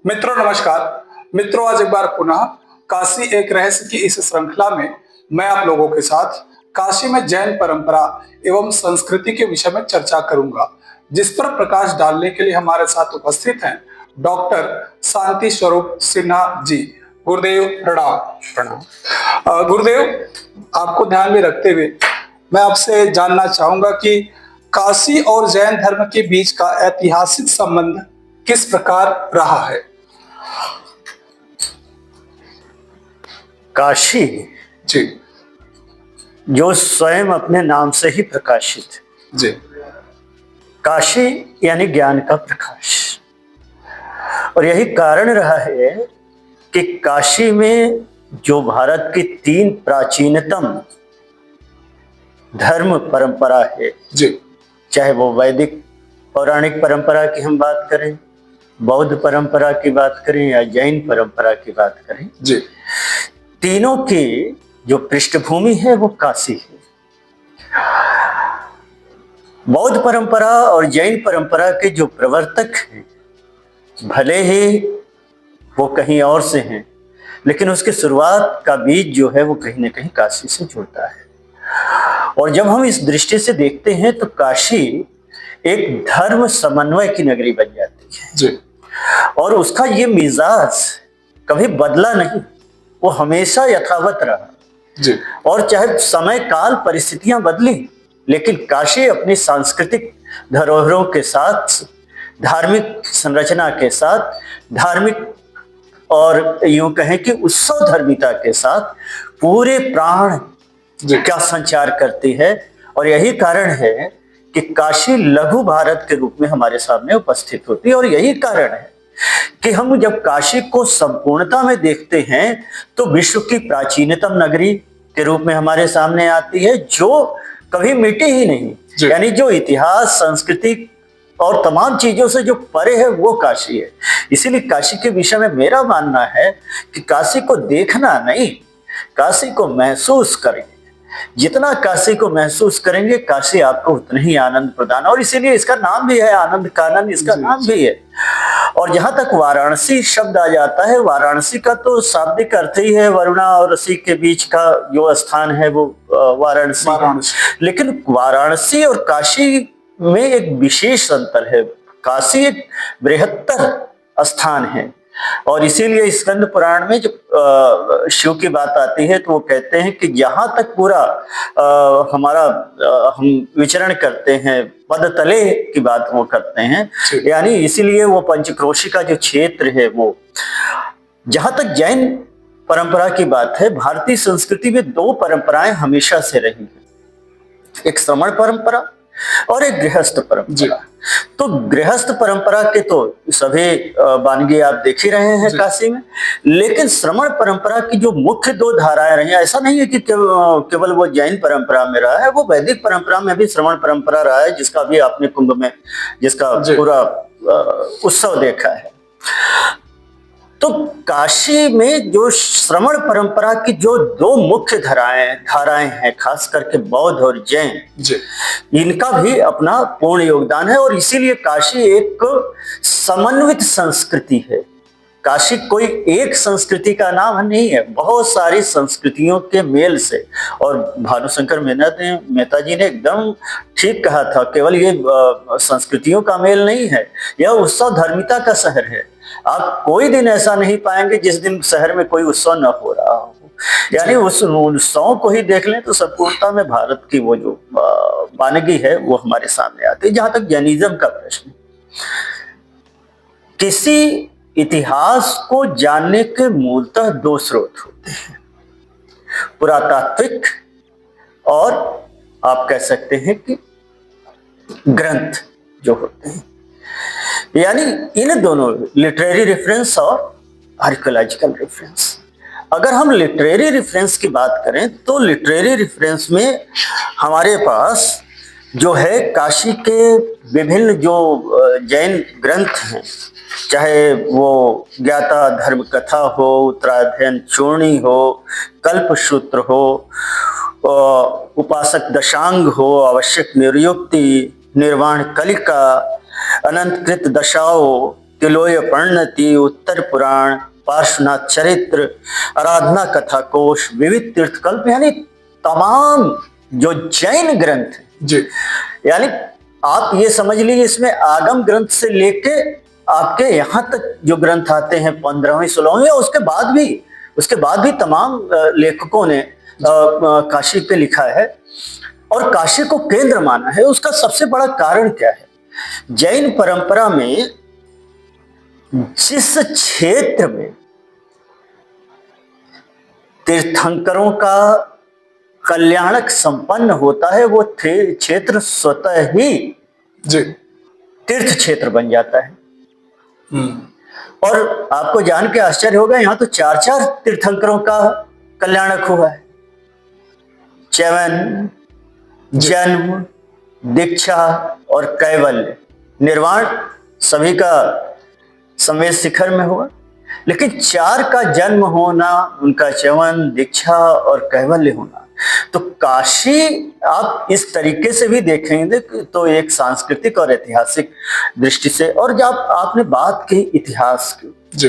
मित्रों नमस्कार। मित्रों आज एक बार पुनः काशी एक रहस्य की इस श्रृंखला में मैं आप लोगों के साथ काशी में जैन परंपरा एवं संस्कृति के विषय में चर्चा करूंगा, जिस पर प्रकाश डालने के लिए हमारे साथ उपस्थित हैं डॉक्टर शांति स्वरूप सिन्हा जी। गुरुदेव प्रणाम। प्रणाम। गुरुदेव, आपको ध्यान में रखते हुए मैं आपसे जानना चाहूंगा कि काशी और जैन धर्म के बीच का ऐतिहासिक संबंध किस प्रकार रहा है। काशी जी जो स्वयं अपने नाम से ही प्रकाशित है। जी। काशी यानी ज्ञान का प्रकाश, और यही कारण रहा है कि काशी में जो भारत की 3 प्राचीनतम धर्म परंपरा है, जी चाहे वो वैदिक पौराणिक परंपरा की हम बात करें, बौद्ध परंपरा की बात करें या जैन परंपरा की बात करें, जी, तीनों की जो पृष्ठभूमि है वो काशी है। बौद्ध परंपरा और जैन परंपरा के जो प्रवर्तक हैं, भले ही वो कहीं और से हैं, लेकिन उसके शुरुआत का बीज जो है वो कहीं ना कहीं काशी से जुड़ता है। और जब हम इस दृष्टि से देखते हैं तो काशी एक धर्म समन्वय की नगरी बन जाती है जी, और उसका ये मिजाज कभी बदला नहीं, वो हमेशा यथावत रहा। जी, और चाहे समय काल परिस्थितियां बदली, लेकिन काशी अपनी सांस्कृतिक धरोहरों के साथ, धार्मिक संरचना के साथ, धार्मिक और यूं कहें कि उत्सव धर्मिता के साथ पूरे प्राण का संचार करती है। और यही कारण है कि काशी लघु भारत के रूप में हमारे सामने उपस्थित होती है। और यही कारण है कि हम जब काशी को संपूर्णता में देखते हैं तो विश्व की प्राचीनतम नगरी के रूप में हमारे सामने आती है, जो कभी मिटी ही नहीं। यानी जो इतिहास, संस्कृति और तमाम चीजों से जो परे है वो काशी है। इसीलिए काशी के विषय में मेरा मानना है कि काशी को देखना नहीं, काशी को महसूस करें। जितना काशी को महसूस करेंगे, काशी आपको उतना ही आनंद प्रदान, और इसीलिए इसका नाम भी है आनंद कानन, इसका नाम भी है। और जहां तक वाराणसी शब्द आ जाता है, वाराणसी का तो शाब्दिक अर्थ ही है वरुणा और रसी के बीच का जो स्थान है वो वाराणसी। लेकिन वाराणसी और काशी में एक विशेष अंतर है। काशी एक बृहत्तर स्थान है, और इसीलिए स्कंद पुराण में जब शिव की बात आती है तो वो कहते हैं कि जहां तक पूरा हमारा हम विचरण करते हैं, पदतले की बात वो करते हैं, यानी इसीलिए वो पंचक्रोशी का जो क्षेत्र है वो। जहां तक जैन परंपरा की बात है, भारतीय संस्कृति में 2 परंपराएं हमेशा से रही हैं, एक श्रमण परंपरा और एक गृहस्थ परंपरा। तो गृहस्थ परंपरा के तो सभी वानगी आप देख ही रहे हैं काशी में, लेकिन श्रमण परंपरा की जो मुख्य 2 धाराएं रही हैं, ऐसा नहीं है कि केवल वो जैन परंपरा में रहा है, वो वैदिक परंपरा में भी श्रमण परंपरा रहा है, जिसका भी आपने कुंभ में जिसका पूरा उत्सव देखा है। तो काशी में जो श्रमण परंपरा की जो 2 मुख्य धाराएं हैं, खास करके बौद्ध और जैन, इनका भी अपना पूर्ण योगदान है। और इसीलिए काशी एक समन्वित संस्कृति है। काशी कोई एक संस्कृति का नाम नहीं है, बहुत सारी संस्कृतियों के मेल से। और भानुशंकर मेहता जी ने एकदम ठीक कहा था, केवल ये संस्कृतियों का मेल नहीं है, यह उत्सव धर्मिता का शहर है। आप कोई दिन ऐसा नहीं पाएंगे जिस दिन शहर में कोई उत्सव न हो रहा हो। यानी उस उत्सव को ही देख लें तो संपूर्णता में भारत की वो जो वानगी है वो हमारे सामने आती है। जहां तक जैनिज्म का प्रश्न, किसी इतिहास को जानने के मूलतः 2 स्रोत होते हैं, पुरातात्विक और आप कह सकते हैं कि ग्रंथ जो होते हैं। यानी इन दोनों, लिटरेरी रेफरेंस और आर्कियोलॉजिकल रेफरेंस। अगर हम लिटरेरी रेफरेंस की बात करें तो लिटरेरी रेफरेंस में हमारे पास जो है काशी के विभिन्न जो जैन ग्रंथ हैं, चाहे वो ज्ञाता धर्म कथा हो, उत्तराध्ययन चूर्णी हो, कल्पसूत्र हो, उपासक दशांग हो, आवश्यक निर्युक्ति, निर्वाण कलिका, अनंतकृत दशाओं, तिलोय प्रणति, उत्तर पुराण, पार्श्वनाथ चरित्र, आराधना कथा कोश, विविध तीर्थकल्प, यानी तमाम जो जैन ग्रंथ हैं, जी यानी आप ये समझ लीजिए इसमें आगम ग्रंथ से लेके आपके यहाँ तक जो ग्रंथ आते हैं 15वीं 16वीं, उसके बाद भी तमाम लेखकों ने काशी पे लिखा है और काशी को केंद्र माना है। उसका सबसे बड़ा कारण क्या है? जैन परंपरा में जिस क्षेत्र में तीर्थंकरों का कल्याणक संपन्न होता है वो क्षेत्र स्वतः ही जी तीर्थ क्षेत्र बन जाता है। और आपको जान के आश्चर्य होगा, यहाँ तो 4 तीर्थंकरों का कल्याणक हुआ है। च्यवन, जन्म, दीक्षा और कैवल्य, निर्वाण सभी का संवेद शिखर में हुआ, लेकिन 4 का जन्म होना, उनका च्यवन, दीक्षा और कैवल्य होना, तो काशी आप इस तरीके से भी देखेंगे तो एक सांस्कृतिक और ऐतिहासिक दृष्टि से। और जब आपने बात की इतिहास की, जी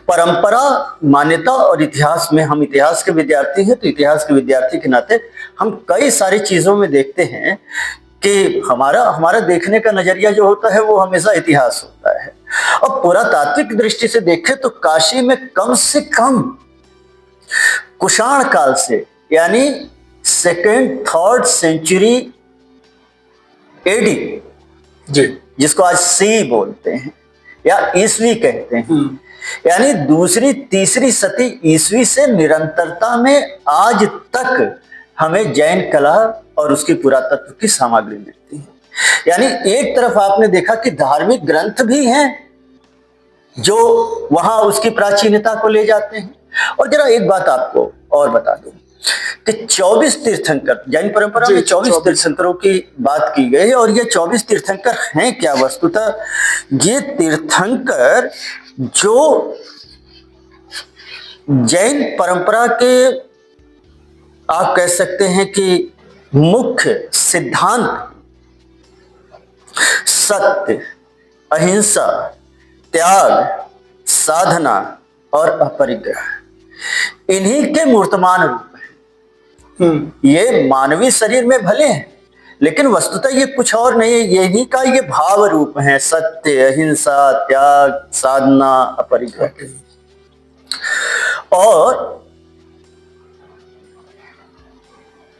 परंपरा, मान्यता और इतिहास में, हम इतिहास के विद्यार्थी हैं तो इतिहास के विद्यार्थी के नाते हम कई सारी चीजों में देखते हैं कि हमारा देखने का नजरिया जो होता है वो हमेशा इतिहास होता है। और पुरातात्विक दृष्टि से देखें तो काशी में कम से कम कुषाण काल से, यानी 2nd 3rd सेंचुरी एडी, जी जिसको आज सी बोलते हैं या ईसवी कहते हैं, यानी 2री 3री सदी ईसवी से निरंतरता में आज तक हमें जैन कला और उसकी पुरातत्व की सामग्री मिलती है। यानी एक तरफ आपने देखा कि धार्मिक ग्रंथ भी हैं जो वहां उसकी प्राचीनता को ले जाते हैं। और जरा एक बात आपको और बता दूं कि 24 तीर्थंकर, जैन परंपरा में 24 तीर्थंकरों की बात की गई है। और ये 24 तीर्थंकर हैं क्या? वस्तुतः ये तीर्थंकर जो जैन परंपरा के, आप कह सकते हैं कि मुख्य सिद्धांत, सत्य, अहिंसा, त्याग, साधना और अपरिग्रह, इन्हीं के मूर्तमान रूप हैं। ये मानवीय शरीर में भले हैं, लेकिन वस्तुतः ये कुछ और नहीं है, यही का ये भाव रूप है, सत्य, अहिंसा, त्याग, साधना, अपरिग्रह। और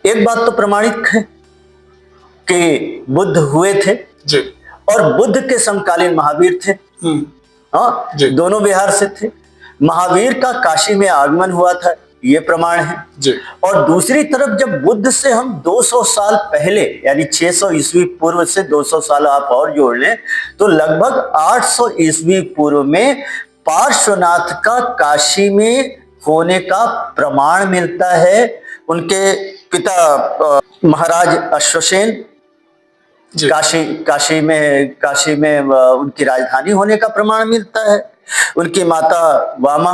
एक बात तो प्रमाणित है कि बुद्ध हुए थे जी और बुद्ध के समकालीन महावीर थे। हाँ, दोनों बिहार से थे। महावीर का काशी में आगमन हुआ था, ये प्रमाण है जी। और दूसरी तरफ जब बुद्ध से हम 200 साल पहले, यानी 600 ईस्वी पूर्व से 200 साल आप और जोड़ लें तो लगभग 800 ईस्वी पूर्व में पार्श्वनाथ का काशी में होने का प्रमाण मिलता है। उनके पिता महाराज अश्वसेन काशी में उनकी राजधानी होने का प्रमाण मिलता है। उनकी माता वामा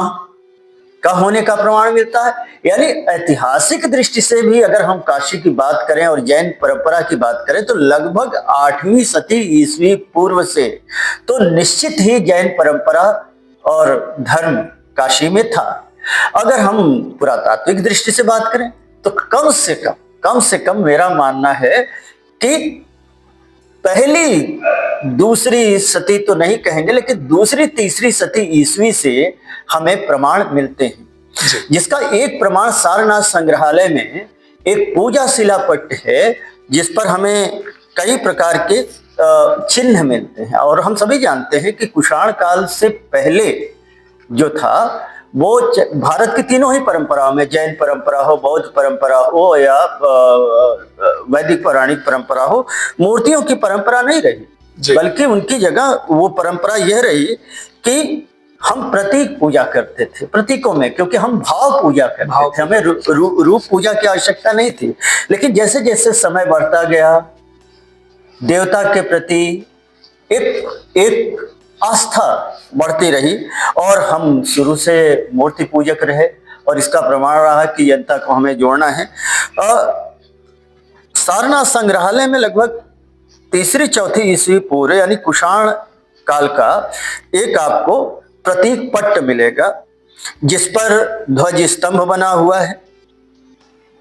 का होने का प्रमाण मिलता है। यानी ऐतिहासिक दृष्टि से भी अगर हम काशी की बात करें और जैन परंपरा की बात करें तो लगभग 8वीं सदी ईस्वी पूर्व से तो निश्चित ही जैन परंपरा और धर्म काशी में था। अगर हम पुरातात्विक दृष्टि से बात करें तो कम से कम मेरा मानना है कि पहली दूसरी सदी तो नहीं कहेंगे, लेकिन दूसरी तीसरी सदी ईस्वी से हमें प्रमाण मिलते हैं, जिसका एक प्रमाण सारनाथ संग्रहालय में एक पूजा शिलापट्ट है जिस पर हमें कई प्रकार के चिन्ह मिलते हैं। और हम सभी जानते हैं कि कुषाण काल से पहले जो था वो भारत की तीनों ही परंपराओं में, जैन परंपरा हो, बौद्ध परंपरा हो या वैदिक पौराणिक परंपरा हो, मूर्तियों की परंपरा नहीं रही, बल्कि उनकी जगह वो परंपरा यह रही कि हम प्रतीक पूजा करते थे, प्रतीकों में, क्योंकि हम भाव पूजा करते थे, हमें रूप पूजा की आवश्यकता नहीं थी। लेकिन जैसे जैसे समय बढ़ता गया, देवता के प्रति एक आस्था बढ़ती रही और हम शुरू से मूर्ति पूजक रहे और इसका प्रमाण रहा कि जनता को हमें जोड़ना है। सारनाथ संग्रहालय में लगभग तीसरी चौथी ईस्वी पूर्व, यानी कुषाण काल का एक आपको प्रतीक पट्ट मिलेगा, जिस पर ध्वज स्तंभ बना हुआ है,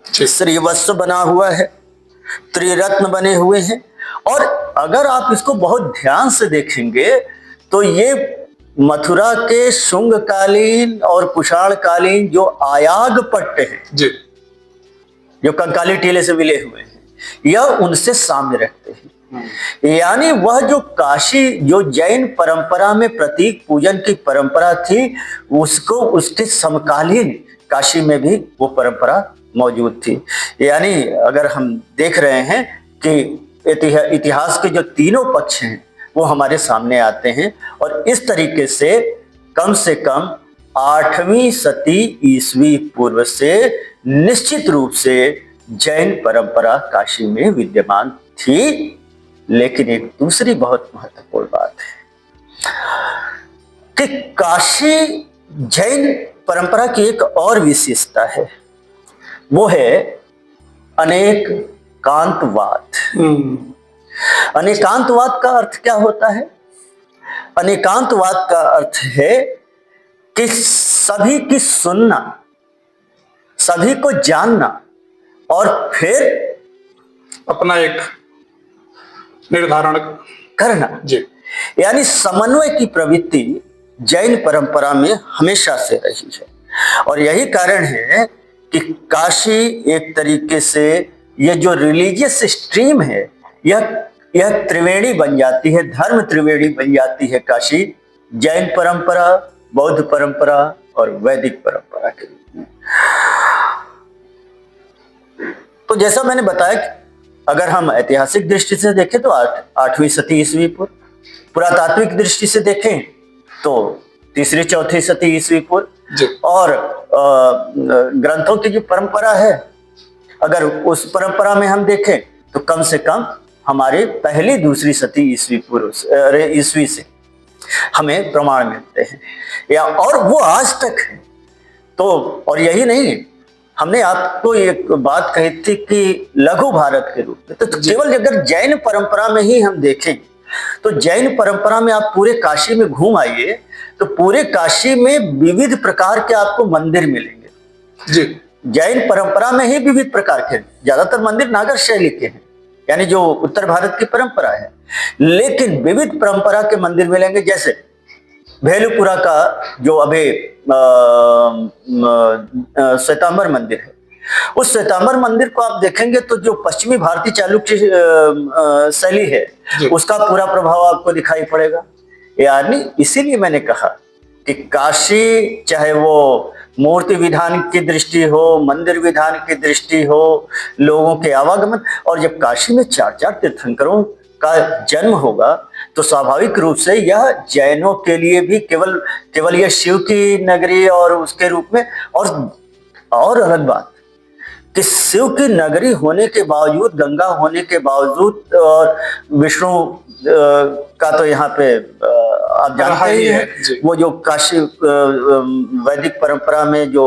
श्रीवत्स बना हुआ है, त्रिरत्न बने हुए हैं। और अगर आप इसको बहुत ध्यान से देखेंगे तो ये मथुरा के शुंग कालीन और कुषाण कालीन जो आयाग पट्ट हैं जी, जो कंकाली टीले से मिले हुए हैं, यह उनसे साम्य रखते हैं। यानी वह जो काशी, जो जैन परंपरा में प्रतीक पूजन की परंपरा थी, उसको उसके समकालीन काशी में भी वो परंपरा मौजूद थी। यानी अगर हम देख रहे हैं कि इतिहास के जो तीनों पक्ष हैं वो हमारे सामने आते हैं, और इस तरीके से कम 8वीं शती ईस्वी पूर्व से निश्चित रूप से जैन परंपरा काशी में विद्यमान थी। लेकिन एक दूसरी बहुत महत्वपूर्ण बात है कि काशी जैन परंपरा की एक और विशेषता है, वो है अनेकांतवाद। अनेकांतवाद का अर्थ क्या होता है? अनेकांतवाद का अर्थ है कि सभी की सुनना, सभी को जानना और फिर अपना एक निर्धारण करना। जी, यानी समन्वय की प्रवृत्ति जैन परंपरा में हमेशा से रही है, और यही कारण है कि काशी एक तरीके से ये जो रिलीजियस स्ट्रीम है, यह त्रिवेणी बन जाती है, धर्म त्रिवेणी बन जाती है काशी, जैन परंपरा, बौद्ध परंपरा और वैदिक परंपरा के रूप में। तो जैसा मैंने बताया कि अगर हम ऐतिहासिक दृष्टि से देखें तो 8वीं शती ईस्वी पूर्व, पुरातात्विक दृष्टि से देखें तो 3री 4थी शती ईस्वी पूर्व, और ग्रंथों की जो परंपरा है, अगर उस परंपरा में हम देखें तो कम से कम हमारे 1ली 2री शती ईस्वी से हमें प्रमाण मिलते हैं, या और वो आज तक है। तो और यही नहीं, हमने आपको एक बात कही थी कि लघु भारत के रूप में, तो केवल अगर जैन परंपरा में ही हम देखें तो जैन परंपरा में आप पूरे काशी में घूम आइए तो पूरे काशी में विविध प्रकार के आपको मंदिर मिलेंगे। जी, जैन परंपरा में ही विविध प्रकार के, ज्यादातर मंदिर नागर शैली के हैं, यानी जो उत्तर भारत की परंपरा है, लेकिन विविध परंपरा के मंदिर मिलेंगे। जैसे भेलुपुरा का जो अभी श्वेतांबर मंदिर है, उस श्वेतांबर मंदिर को आप देखेंगे तो जो पश्चिमी भारतीय चालुक्य शैली है उसका पूरा प्रभाव आपको दिखाई पड़ेगा। यानी इसीलिए मैंने कहा कि काशी, चाहे वो मूर्ति विधान की दृष्टि हो, मंदिर विधान की दृष्टि हो, लोगों के आवागमन, और जब काशी में 4 तीर्थंकरों का जन्म होगा तो स्वाभाविक रूप से यह जैनों के लिए भी केवल यह शिव की नगरी और उसके रूप में, और अलग बात कि शिव की नगरी होने के बावजूद, गंगा होने के बावजूद, और विष्णु का तो यहाँ पे आप जानते ही हैं, वो जो काशी वैदिक परंपरा में जो,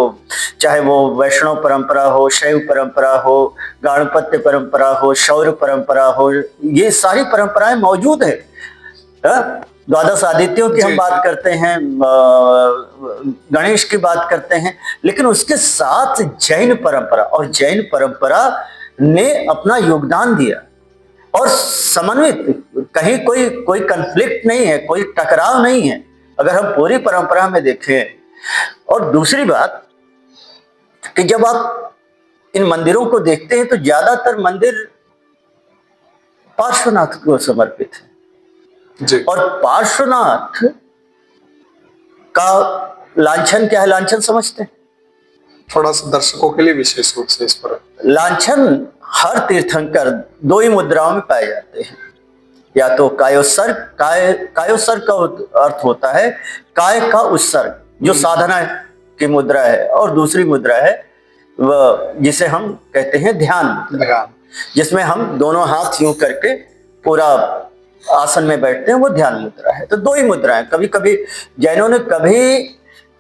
चाहे वो वैष्णव परंपरा हो, शैव परंपरा हो, गाणपत्य परंपरा हो, शौर्य परंपरा हो, ये सारी परंपराएं मौजूद है। द्वादश आदित्यों की हम बात करते हैं, गणेश की बात करते हैं, लेकिन उसके साथ जैन परंपरा, और जैन परंपरा ने अपना योगदान दिया और समन्वित, कहीं कोई कन्फ्लिक्ट नहीं है, कोई टकराव नहीं है अगर हम पूरी परंपरा में देखें। और दूसरी बात कि जब आप इन मंदिरों को देखते हैं तो ज्यादातर मंदिर पार्श्वनाथ को समर्पित है जी। और पार्श्वनाथ का लांछन क्या है? लांछन समझते हैं? थोड़ा सा दर्शकों के लिए विशेष रूप से इस पर। लांछन हर तीर्थंकर 2 ही मुद्राओं में पाए जाते हैं, या तो कायोत्सर्ग, कायोत्सर्ग का अर्थ होता है काय का उत्सर्ग, जो साधना की मुद्रा है, और दूसरी मुद्रा है वह जिसे हम कहते हैं ध्यान मुद्रा, जिसमें हम दोनों हाथ यूं करके पूरा आसन में बैठते हैं, वो ध्यान मुद्रा है। तो 2 ही मुद्राएं। कभी कभी जैनों ने कभी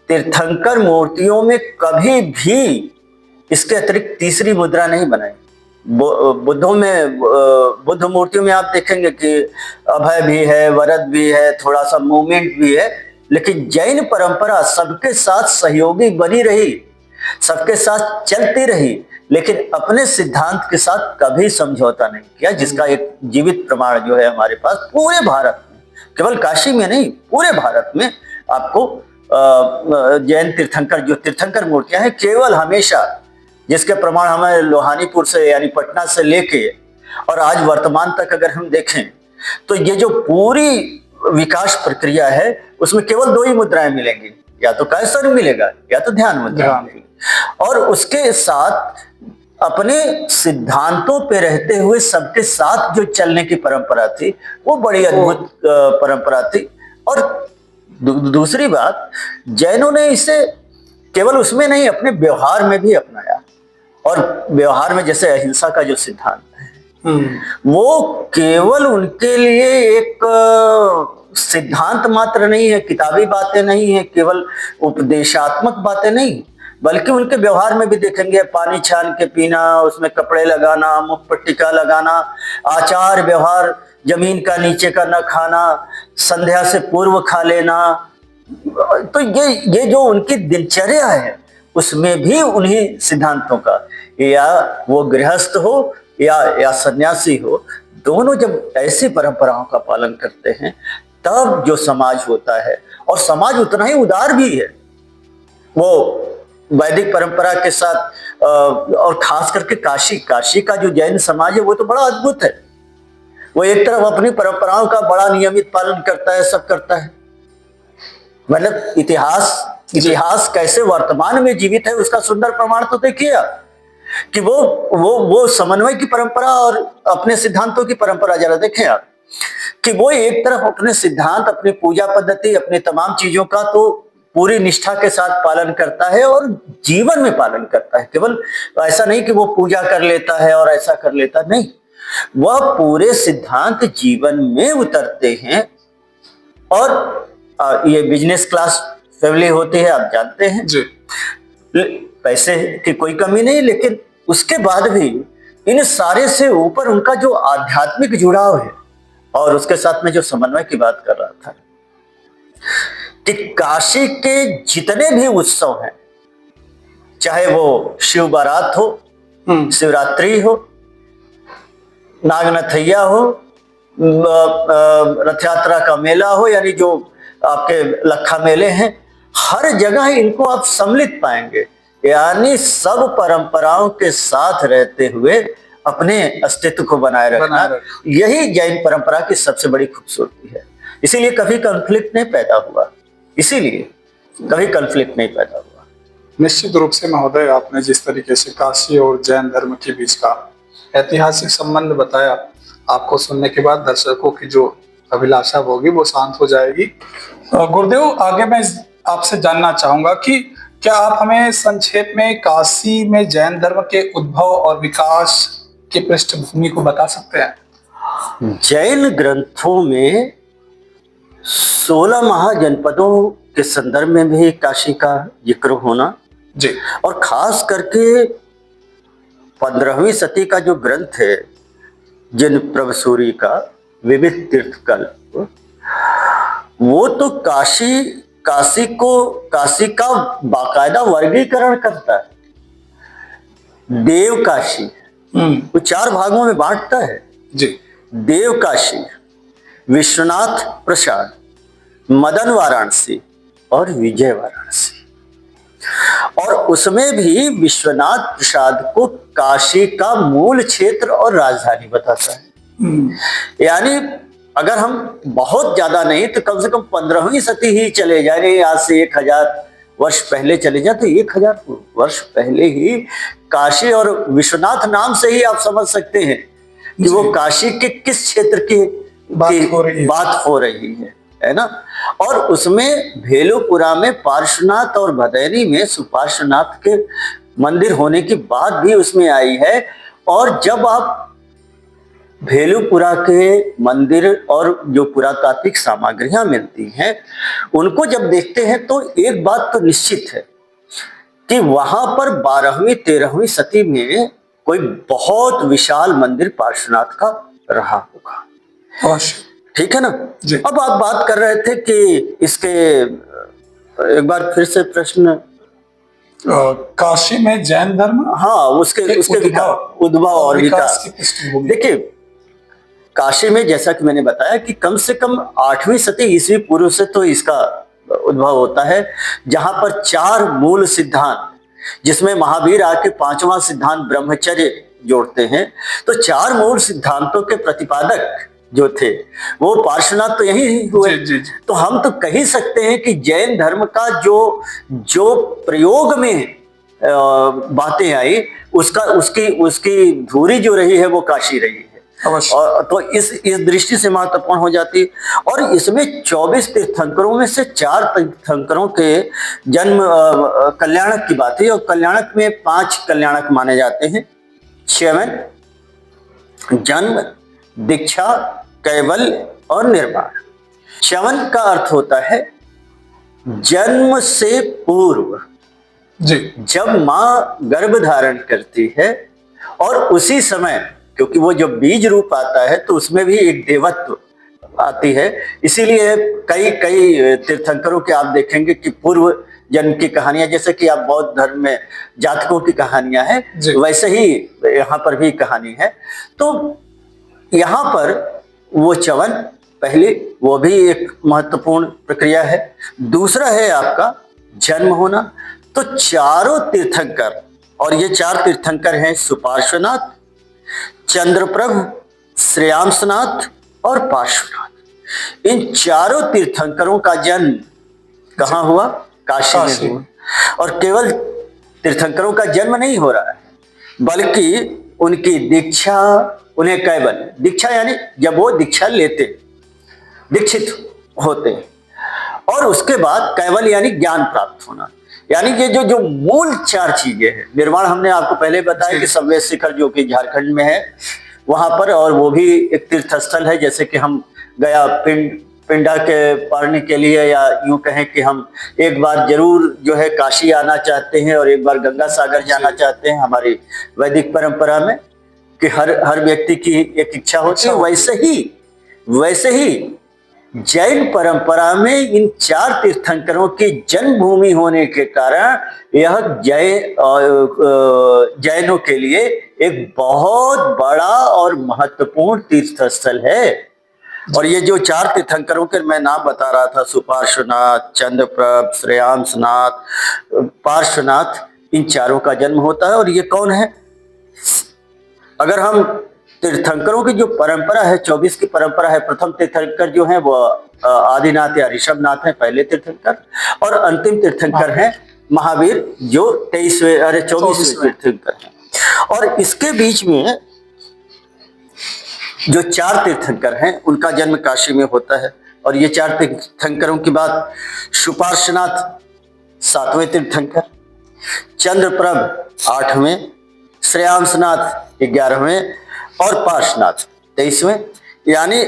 तीर्थंकर मूर्तियों में कभी भी इसके अतिरिक्त तीसरी मुद्रा नहीं बनाई, बुद्धों में, बुद्ध मूर्तियों में आप देखेंगे कि अभय भी है, वरद भी है, थोड़ा सा मूवमेंट भी है। लेकिन जैन परंपरा सबके साथ सहयोगी बनी रही, सबके साथ चलती रही, लेकिन अपने सिद्धांत के साथ कभी समझौता नहीं किया, जिसका एक जीवित प्रमाण जो है हमारे पास पूरे भारत में, केवल काशी में नहीं, पूरे भारत में आपको जैन तीर्थंकर, जो तीर्थंकर मूर्तियां हैं, केवल हमेशा, जिसके प्रमाण हमें लोहानीपुर से यानी पटना से लेके और आज वर्तमान तक अगर हम देखें तो ये जो पूरी विकास प्रक्रिया है उसमें केवल दो ही मुद्राएं मिलेंगी, या तो कैसर मिलेगा या तो ध्यान मुद्रा मिलेगी। और उसके साथ अपने सिद्धांतों पे रहते हुए सबके साथ जो चलने की परंपरा थी वो बड़ी अद्भुत परंपरा थी। और दूसरी बात, जैनों ने इसे केवल उसमें नहीं, अपने व्यवहार में भी अपनाया। और व्यवहार में जैसे अहिंसा का जो सिद्धांत है वो केवल उनके लिए एक सिद्धांत मात्र नहीं है, किताबी बातें नहीं है, केवल उपदेशात्मक बातें नहीं, बल्कि उनके व्यवहार में भी देखेंगे, पानी छान के पीना, उसमें कपड़े लगाना, मुख पर टीका लगाना, आचार व्यवहार, जमीन का नीचे का न खाना, संध्या से पूर्व खा लेना। तो ये जो उनकी दिनचर्या है उसमें भी उन्हीं सिद्धांतों का, या वो गृहस्थ हो या सन्यासी हो, दोनों जब ऐसी परंपराओं का पालन करते हैं तब जो समाज होता है, और समाज उतना ही उदार भी है, वो वैदिक परंपरा के साथ और खास करके काशी का जो जैन समाज है वो तो बड़ा अद्भुत है। वो एक तरफ अपनी परंपराओं का बड़ा नियमित पालन करता है, सब करता है, मतलब इतिहास कैसे वर्तमान में जीवित है उसका सुंदर प्रमाण तो देखिए कि वो समन्वय की परंपरा और अपने सिद्धांतों की परंपरा जरा देखें आप, कि वो एक तरफ अपने सिद्धांत, अपनी पूजा पद्धति, अपनी तमाम चीजों का तो पूरी निष्ठा के साथ पालन करता है और जीवन में पालन करता है। केवल ऐसा नहीं कि वो पूजा कर लेता है और ऐसा कर लेता नहीं, वह पूरे सिद्धांत जीवन में उतरते हैं। और ये बिजनेस क्लास फैमिली होती है, आप जानते हैं जी। पैसे की कोई कमी नहीं, लेकिन उसके बाद भी इन सारे से ऊपर उनका जो आध्यात्मिक जुड़ाव है, और उसके साथ में जो समन्वय की बात कर रहा था कि काशी के जितने भी उत्सव हैं, चाहे वो शिव बारात हो, शिवरात्रि हो, नागनथैया हो, रथ यात्रा का मेला हो, यानी जो आपके लखा मेले हैं, हर जगह इनको आप सम्मिलित पाएंगे, यानी सब परंपराओं के साथ रहते हुए अपने अस्तित्व को बनाए रखना, यही जैन परंपरा की सबसे बड़ी खूबसूरती है। इसीलिए कभी कॉन्फ्लिक्ट नहीं पैदा हुआ, निश्चित रूप से महोदय, आपने जिस तरीके से काशी और जैन धर्म के बीच का ऐतिहासिक संबंध बताया, आपको सुनने के बाद दर्शकों की जो अभिलाषा होगी वो शांत हो जाएगी। गुरुदेव, आगे मैं आपसे जानना चाहूंगा कि क्या आप हमें संक्षेप में काशी में जैन धर्म के उद्भव और विकास की पृष्ठभूमि को बता सकते हैं? जैन ग्रंथों में 16 महाजनपदों के संदर्भ में भी काशी का जिक्र होना जी, और खास करके 15वीं सदी का जो ग्रंथ है जिन प्रभसूरी का विविध तीर्थकल्प, वो तो काशी का बाकायदा वर्गीकरण करता है। देव काशी वो 4 भागों में बांटता है जी। देव काशी, विश्वनाथ प्रसाद, मदन वाराणसी और विजय वाराणसी। और उसमें भी विश्वनाथ प्रसाद को काशी का मूल क्षेत्र और राजधानी बताता है। यानी अगर हम बहुत ज्यादा नहीं तो कम से कम 15वीं सदी ही चले जाए, आज से 1000 वर्ष पहले चले जाए, तो 1000 वर्ष पहले ही काशी, और विश्वनाथ नाम से ही आप समझ सकते हैं कि वो काशी के किस क्षेत्र की बात हो रही है ना। और उसमें भेलूपुरा में पार्श्वनाथ और भदैनी में सुपार्श्वनाथ के मंदिर होने की बात भी उसमें आई है। और जब आप भेलूपुरा के मंदिर और जो पुरातात्विक सामग्रियां मिलती हैं उनको जब देखते हैं तो एक बात तो निश्चित है कि वहां पर 12वीं 13वीं सदी में कोई बहुत विशाल मंदिर पार्श्वनाथ का रहा होगा। अवश्य। ठीक है ना। जी। अब आप बात कर रहे थे कि इसके, एक बार फिर से प्रश्न। काशी में जैन धर्म हाँ, उसके उद्भव और विकास की पृष्ठभूमि। देखिए, काशी में जैसा कि मैंने बताया कि कम से कम 8वीं सदी ईस्वी पूर्व से तो इसका उद्भव होता है, जहां पर 4 मूल सिद्धांत, जिसमें महावीर आके 5वां सिद्धांत ब्रह्मचर्य जोड़ते हैं, तो 4 मूल सिद्धांतों के प्रतिपादक जो थे वो पार्श्वनाथ तो यही हुए। जी। तो हम तो कह ही सकते हैं कि जैन धर्म का जो प्रयोग में बातें आई, उसकी धुरी जो रही है वो काशी रही है। और तो इस दृष्टि से महत्वपूर्ण हो जाती है। और इसमें 24 तीर्थंकरों में से 4 तीर्थंकरों के जन्म कल्याणक की बात है, और कल्याणक में 5 कल्याणक माने जाते हैं: च्यवन, जन्म, दीक्षा, कैवल्य और निर्वाण। च्यवन का अर्थ होता है जन्म से पूर्व, जी। जब मां गर्भ धारण करती है और उसी समय, क्योंकि वो जो बीज रूप आता है तो उसमें भी एक देवत्व आती है, इसीलिए कई तीर्थंकरों के आप देखेंगे कि पूर्व जन्म की कहानियां, जैसे कि आप बौद्ध धर्म में जातकों की कहानियां हैं, वैसे ही यहाँ पर भी कहानी है। तो यहाँ पर वो च्यवन पहले, वो भी एक महत्वपूर्ण प्रक्रिया है। दूसरा है आपका जन्म होना। तो चारों तीर्थंकर, और ये 4 तीर्थंकर हैं: सुपार्श्वनाथ, चंद्रप्रभ, श्रेयांसनाथ और पार्श्वनाथ। इन चारों तीर्थंकरों का जन्म कहाँ हुआ? काशी में हुआ। और केवल तीर्थंकरों का जन्म नहीं हो रहा है, बल्कि उनकी दीक्षा, उन्हें कैवल्य दीक्षा, यानी जब वो दीक्षा लेते, दीक्षित होते, और उसके बाद कैवल्य यानी ज्ञान प्राप्त होना। यानी कि जो मूल 4 चीजें हैं। निर्वाण हमने आपको पहले बताया कि सव्य शिखर जो कि झारखंड में है वहां पर, और वो भी एक तीर्थ स्थल है। जैसे कि हम गया पिंडा के पारने के लिए, या यूं कहें कि हम एक बार जरूर जो है काशी आना चाहते हैं और एक बार गंगा सागर जाना चाहते हैं। हमारी वैदिक परंपरा में कि हर व्यक्ति की एक इच्छा होती है, वैसे ही जैन परंपरा में इन 4 तीर्थंकरों की जन्मभूमि होने के कारण यह जैनों के लिए एक बहुत बड़ा और महत्वपूर्ण तीर्थ स्थल है। और ये जो 4 तीर्थंकरों के मैं नाम बता रहा था, सुपार्श्वनाथ, चंद्रप्रभ, श्रेयांसनाथ, पार्श्वनाथ, इन चारों का जन्म होता है। और ये कौन है? अगर हम तीर्थंकरों की जो परंपरा है, 24 की परंपरा है, प्रथम तीर्थंकर जो है वो आदिनाथ या ऋषभनाथ है, पहले तीर्थंकर। और अंतिम तीर्थंकर है महावीर, जो 24वें तीर्थंकर है। और इसके बीच में जो 4 तीर्थंकर हैं उनका जन्म काशी में होता है। और ये 4 तीर्थंकरों की बात: सुपार्श्वनाथ 7वें तीर्थंकर, चंद्रप्रभ 8वें, श्रेयांसनाथ 11वें और पार्श्वनाथ 23वें। यानी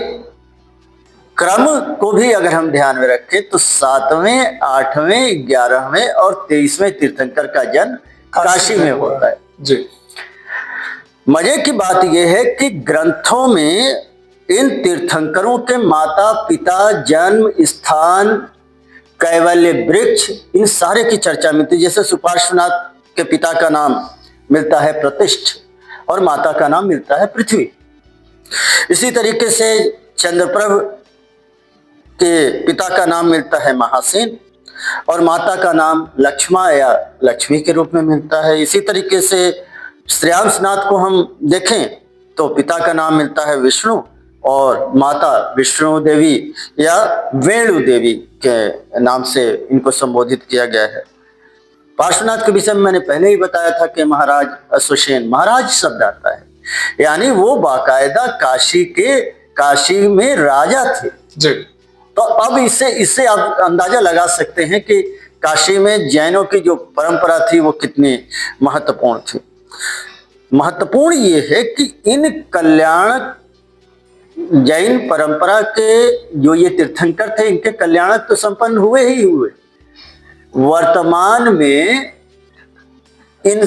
क्रम को भी अगर हम ध्यान में रखें तो 7वें, 8वें, 11वें और 23वें तीर्थंकर का जन्म काशी में होता है। जी। मजे की बात यह है कि ग्रंथों में इन तीर्थंकरों के माता पिता, जन्म स्थान, कैवल्य वृक्ष, इन सारे की चर्चा मिलती है। जैसे सुपार्श्वनाथ के पिता का नाम मिलता है प्रतिष्ठ और माता का नाम मिलता है पृथ्वी। इसी तरीके से चंद्रप्रभ के पिता का नाम मिलता है महासेन और माता का नाम लक्ष्मा या लक्ष्मी के रूप में मिलता है। इसी तरीके से श्रेयांसनाथ को हम देखें तो पिता का नाम मिलता है विष्णु और माता विष्णु देवी या वेणु देवी के नाम से इनको संबोधित किया गया है। पार्श्वनाथ के विषय में मैंने पहले ही बताया था कि महाराज अश्वसेन, महाराज शब्द आता है, यानी वो बाकायदा काशी में राजा थे। जी। तो अब इससे आप अंदाजा लगा सकते हैं कि काशी में जैनों की जो परंपरा थी वो कितनी महत्वपूर्ण थी। महत्वपूर्ण ये है कि इन कल्याणक जैन परंपरा के जो ये तीर्थंकर थे, इनके कल्याणक तो संपन्न हुए ही हुए। वर्तमान में इन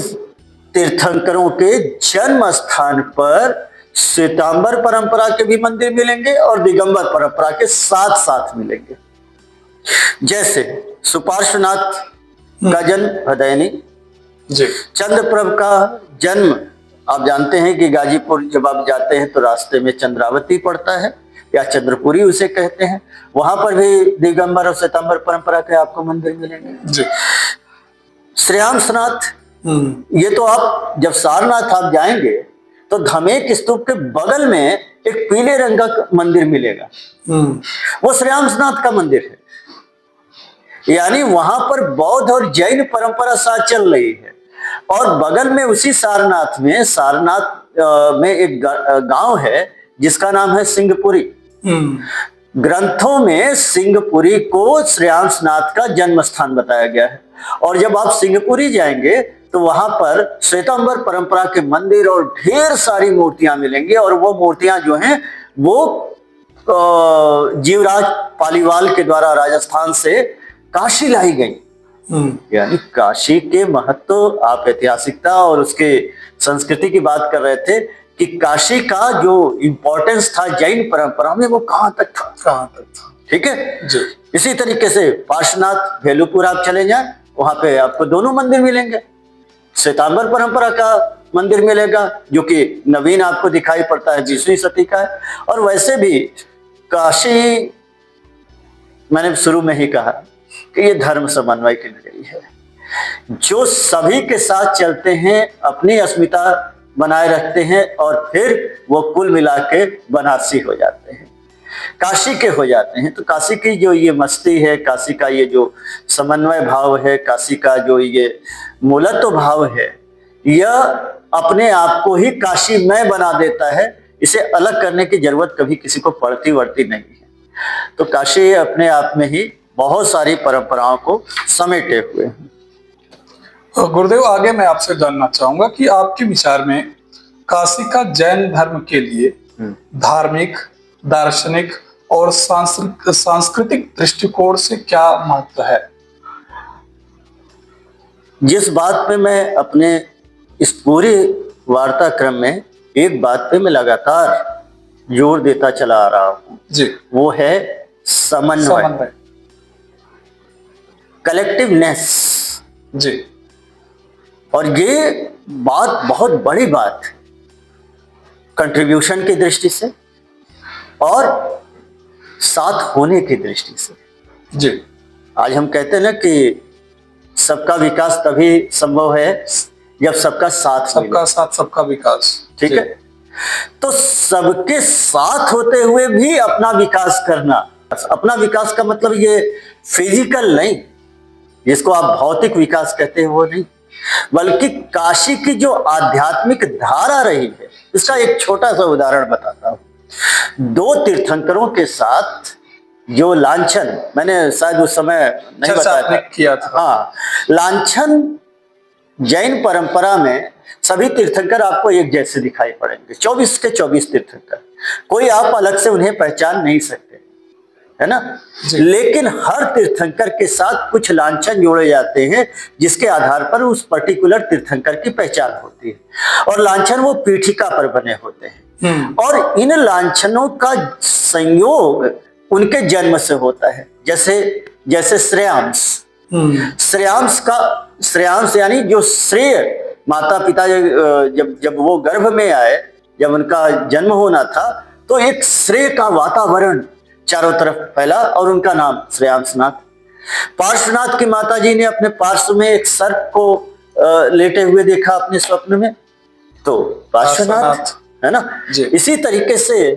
तीर्थंकरों के जन्म स्थान पर श्वेतांबर परंपरा के भी मंदिर मिलेंगे और दिगंबर परंपरा के साथ साथ मिलेंगे। जैसे सुपार्श्वनाथ का जन्म हदैनी, जी चंद्रप्रभ का जन्म आप जानते हैं कि गाजीपुर जब आप जाते हैं तो रास्ते में चंद्रावती पड़ता है या चंद्रपुरी उसे कहते हैं, वहां पर भी दिगंबर और श्वेतांबर परंपरा के आपको मंदिर मिलेंगे। जी श्रेयांसनाथ, ये तो आप जब सारनाथ आप जाएंगे तो धमेक स्तूप के बगल में एक पीले रंग का मंदिर मिलेगा, वो श्रेयांसनाथ का मंदिर है। यानी वहां पर बौद्ध और जैन परंपरा साथ चल रही है। और बगल में उसी सारनाथ में एक गांव है जिसका नाम है सिंहपुरी। ग्रंथों में सिंहपुरी को श्रेयांसनाथ का जन्म स्थान बताया गया है। और जब आप सिंहपुरी जाएंगे तो वहां पर श्वेतांबर परंपरा के मंदिर और ढेर सारी मूर्तियां मिलेंगी। और वो मूर्तियां जो हैं वो जीवराज पालीवाल के द्वारा राजस्थान से काशी लाई गई। यानी काशी के महत्व, आप ऐतिहासिकता और उसके संस्कृति की बात कर रहे थे कि काशी का जो इंपॉर्टेंस था जैन परंपरा में वो कहां तक था। ठीक है जी। इसी तरीके से पार्श्वनाथ भेलूपुर आप चले जाएं, वहां पे आपको दोनों मंदिर मिलेंगे। श्वेतांबर परंपरा का मंदिर मिलेगा जो कि नवीन आपको दिखाई पड़ता है, 20वीं सदी का है। और वैसे भी काशी, मैंने शुरू में ही कहा कि ये धर्म समन्वय की नगरी है, जो सभी के साथ चलते हैं, अपनी अस्मिता बनाए रखते हैं और फिर वो कुल मिला के बनारसी हो जाते हैं, काशी के हो जाते हैं। तो काशी की जो ये मस्ती है, काशी का ये जो समन्वय भाव है, काशी का जो ये मूलत्व भाव है, यह अपने आप को ही काशीमय बना देता है। इसे अलग करने की जरूरत कभी किसी को पड़ती नहीं है। तो काशी अपने आप में ही बहुत सारी परंपराओं को समेटे हुए हैं। गुरुदेव, आगे मैं आपसे जानना चाहूंगा कि आपके विचार में काशी का जैन धर्म के लिए धार्मिक, दार्शनिक और सांस्कृतिक दृष्टिकोण से क्या महत्व है? जिस बात पे मैं अपने इस पूरे वार्ताक्रम में एक बात पे मैं लगातार जोर देता चला आ रहा हूँ जी, वो है समन्वय, कलेक्टिवनेस। जी। और ये बात बहुत बड़ी बात है कंट्रीब्यूशन की दृष्टि से और साथ होने की दृष्टि से। जी। आज हम कहते हैं ना कि सबका विकास तभी संभव है जब सबका साथ मिले। सबका साथ सबका विकास। ठीक है, तो सबके साथ होते हुए भी अपना विकास करना। अपना विकास का मतलब ये फिजिकल नहीं, जिसको आप भौतिक विकास कहते हैं वो नहीं, बल्कि काशी की जो आध्यात्मिक धारा रही है, इसका एक छोटा सा उदाहरण बताता हूं। 2 तीर्थंकरों के साथ जो लांछन, मैंने शायद उस समय नहीं बताया किया था। हाँ, लांछन जैन परंपरा में सभी तीर्थंकर आपको एक जैसे दिखाई पड़ेंगे, 24 के 24 तीर्थंकर, कोई आप अलग से उन्हें पहचान नहीं सकते, है ना। लेकिन हर तीर्थंकर के साथ कुछ लांछन जोड़े जाते हैं जिसके आधार पर उस पर्टिकुलर तीर्थंकर की पहचान होती है। और लांछन वो पीठिका पर बने होते हैं और इन लांछनों का संयोग उनके जन्म से होता है। जैसे श्रेयांश यानी जो श्रेय, माता पिता जब वो गर्भ में आए, जब उनका जन्म होना था तो एक श्रेय का वातावरण चारों तरफ फैला और उनका नाम श्रेयांसनाथ। पार्श्वनाथ की माता जी ने अपने पार्श्व में एक सर्प को लेटे हुए देखा अपने स्वप्न में, तो पार्श्वनाथ, है ना। इसी तरीके से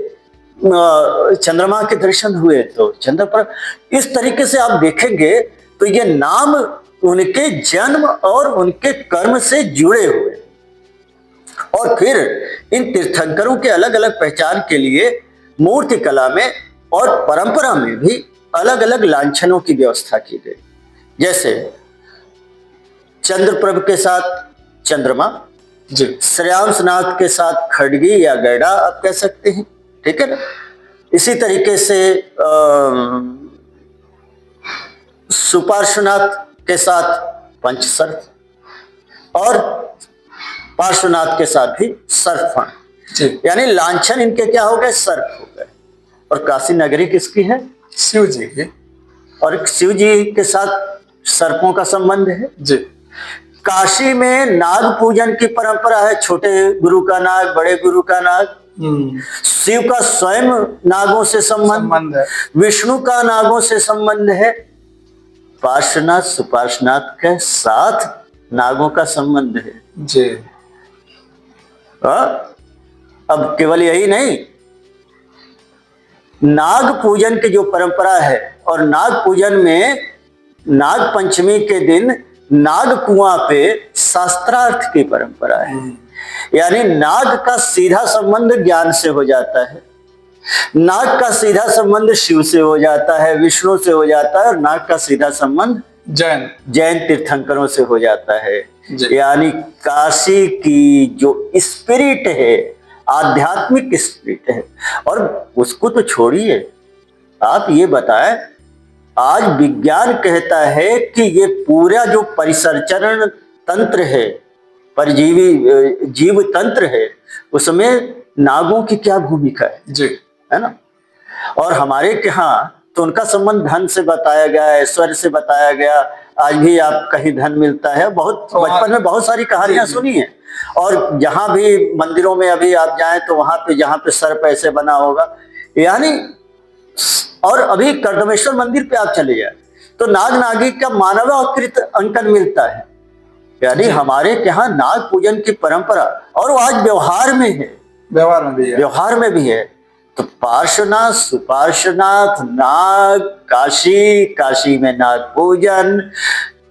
चंद्रमा के दर्शन हुए तो चंद्रप्रभ। इस तरीके से आप देखेंगे तो ये नाम उनके जन्म और उनके कर्म से जुड़े हुए। और फिर इन तीर्थंकरों के अलग अलग पहचान के लिए मूर्ति कला में और परंपरा में भी अलग अलग लांछनों की व्यवस्था की गई। जैसे चंद्रप्रभ के साथ चंद्रमा, श्रेयांसनाथ के साथ खड़गी या गैड़ा आप कह सकते हैं, ठीक है ना। इसी तरीके से सुपार्श्वनाथ के साथ पंचसर्प और पार्श्वनाथ के साथ भी सर्पण, जी, यानी लांछन इनके क्या हो गए, सर्प हो गए। और काशी नगरी किसकी है, शिव जी की। और शिव जी के साथ सर्पों का संबंध है। जी, काशी में नाग पूजन की परंपरा है, छोटे गुरु का नाग, बड़े गुरु का नाग। शिव का स्वयं नागों से संबंध है। विष्णु का नागों से संबंध है। पार्श्वनाथ सुपार्श्वनाथ के साथ नागों का संबंध है। जी, अब केवल यही नहीं, नाग पूजन की जो परंपरा है, और नाग पूजन में नाग पंचमी के दिन नाग कुआं पे शास्त्रार्थ की परंपरा है। यानी नाग का सीधा संबंध ज्ञान से हो जाता है, नाग का सीधा संबंध शिव से हो जाता है, विष्णु से हो जाता है, और नाग का सीधा संबंध जैन तीर्थंकरों से हो जाता है। यानी काशी की जो स्पिरिट है, आध्यात्मिक स्पिरिट है। और उसको तो छोड़िए, आप ये बताएं, आज विज्ञान कहता है कि ये पूरा जो परिसंचरण तंत्र है, परजीवी जीव तंत्र है, उसमें नागों की क्या भूमिका है, जी, है ना। और हमारे यहाँ तो उनका संबंध धन से बताया गया, ऐश्वर्य से बताया गया। आज भी आप कहीं धन मिलता है, बहुत बचपन में बहुत सारी कहानियां सुनी है। और जहां भी मंदिरों में अभी आप जाएं तो वहां पे जहां पे सर्प ऐसे बना होगा, यानी, और अभी कर्दमेश्वर मंदिर पे आप चले जाए तो नाग नागी का मानवाकृत अंकन मिलता है। यानी हमारे यहाँ नाग पूजन की परंपरा, और वो आज व्यवहार में है, व्यवहार में भी है। तो पार्श्वनाथ सुपार्श्वनाथ, नाग, काशी, काशी में नाग पूजन,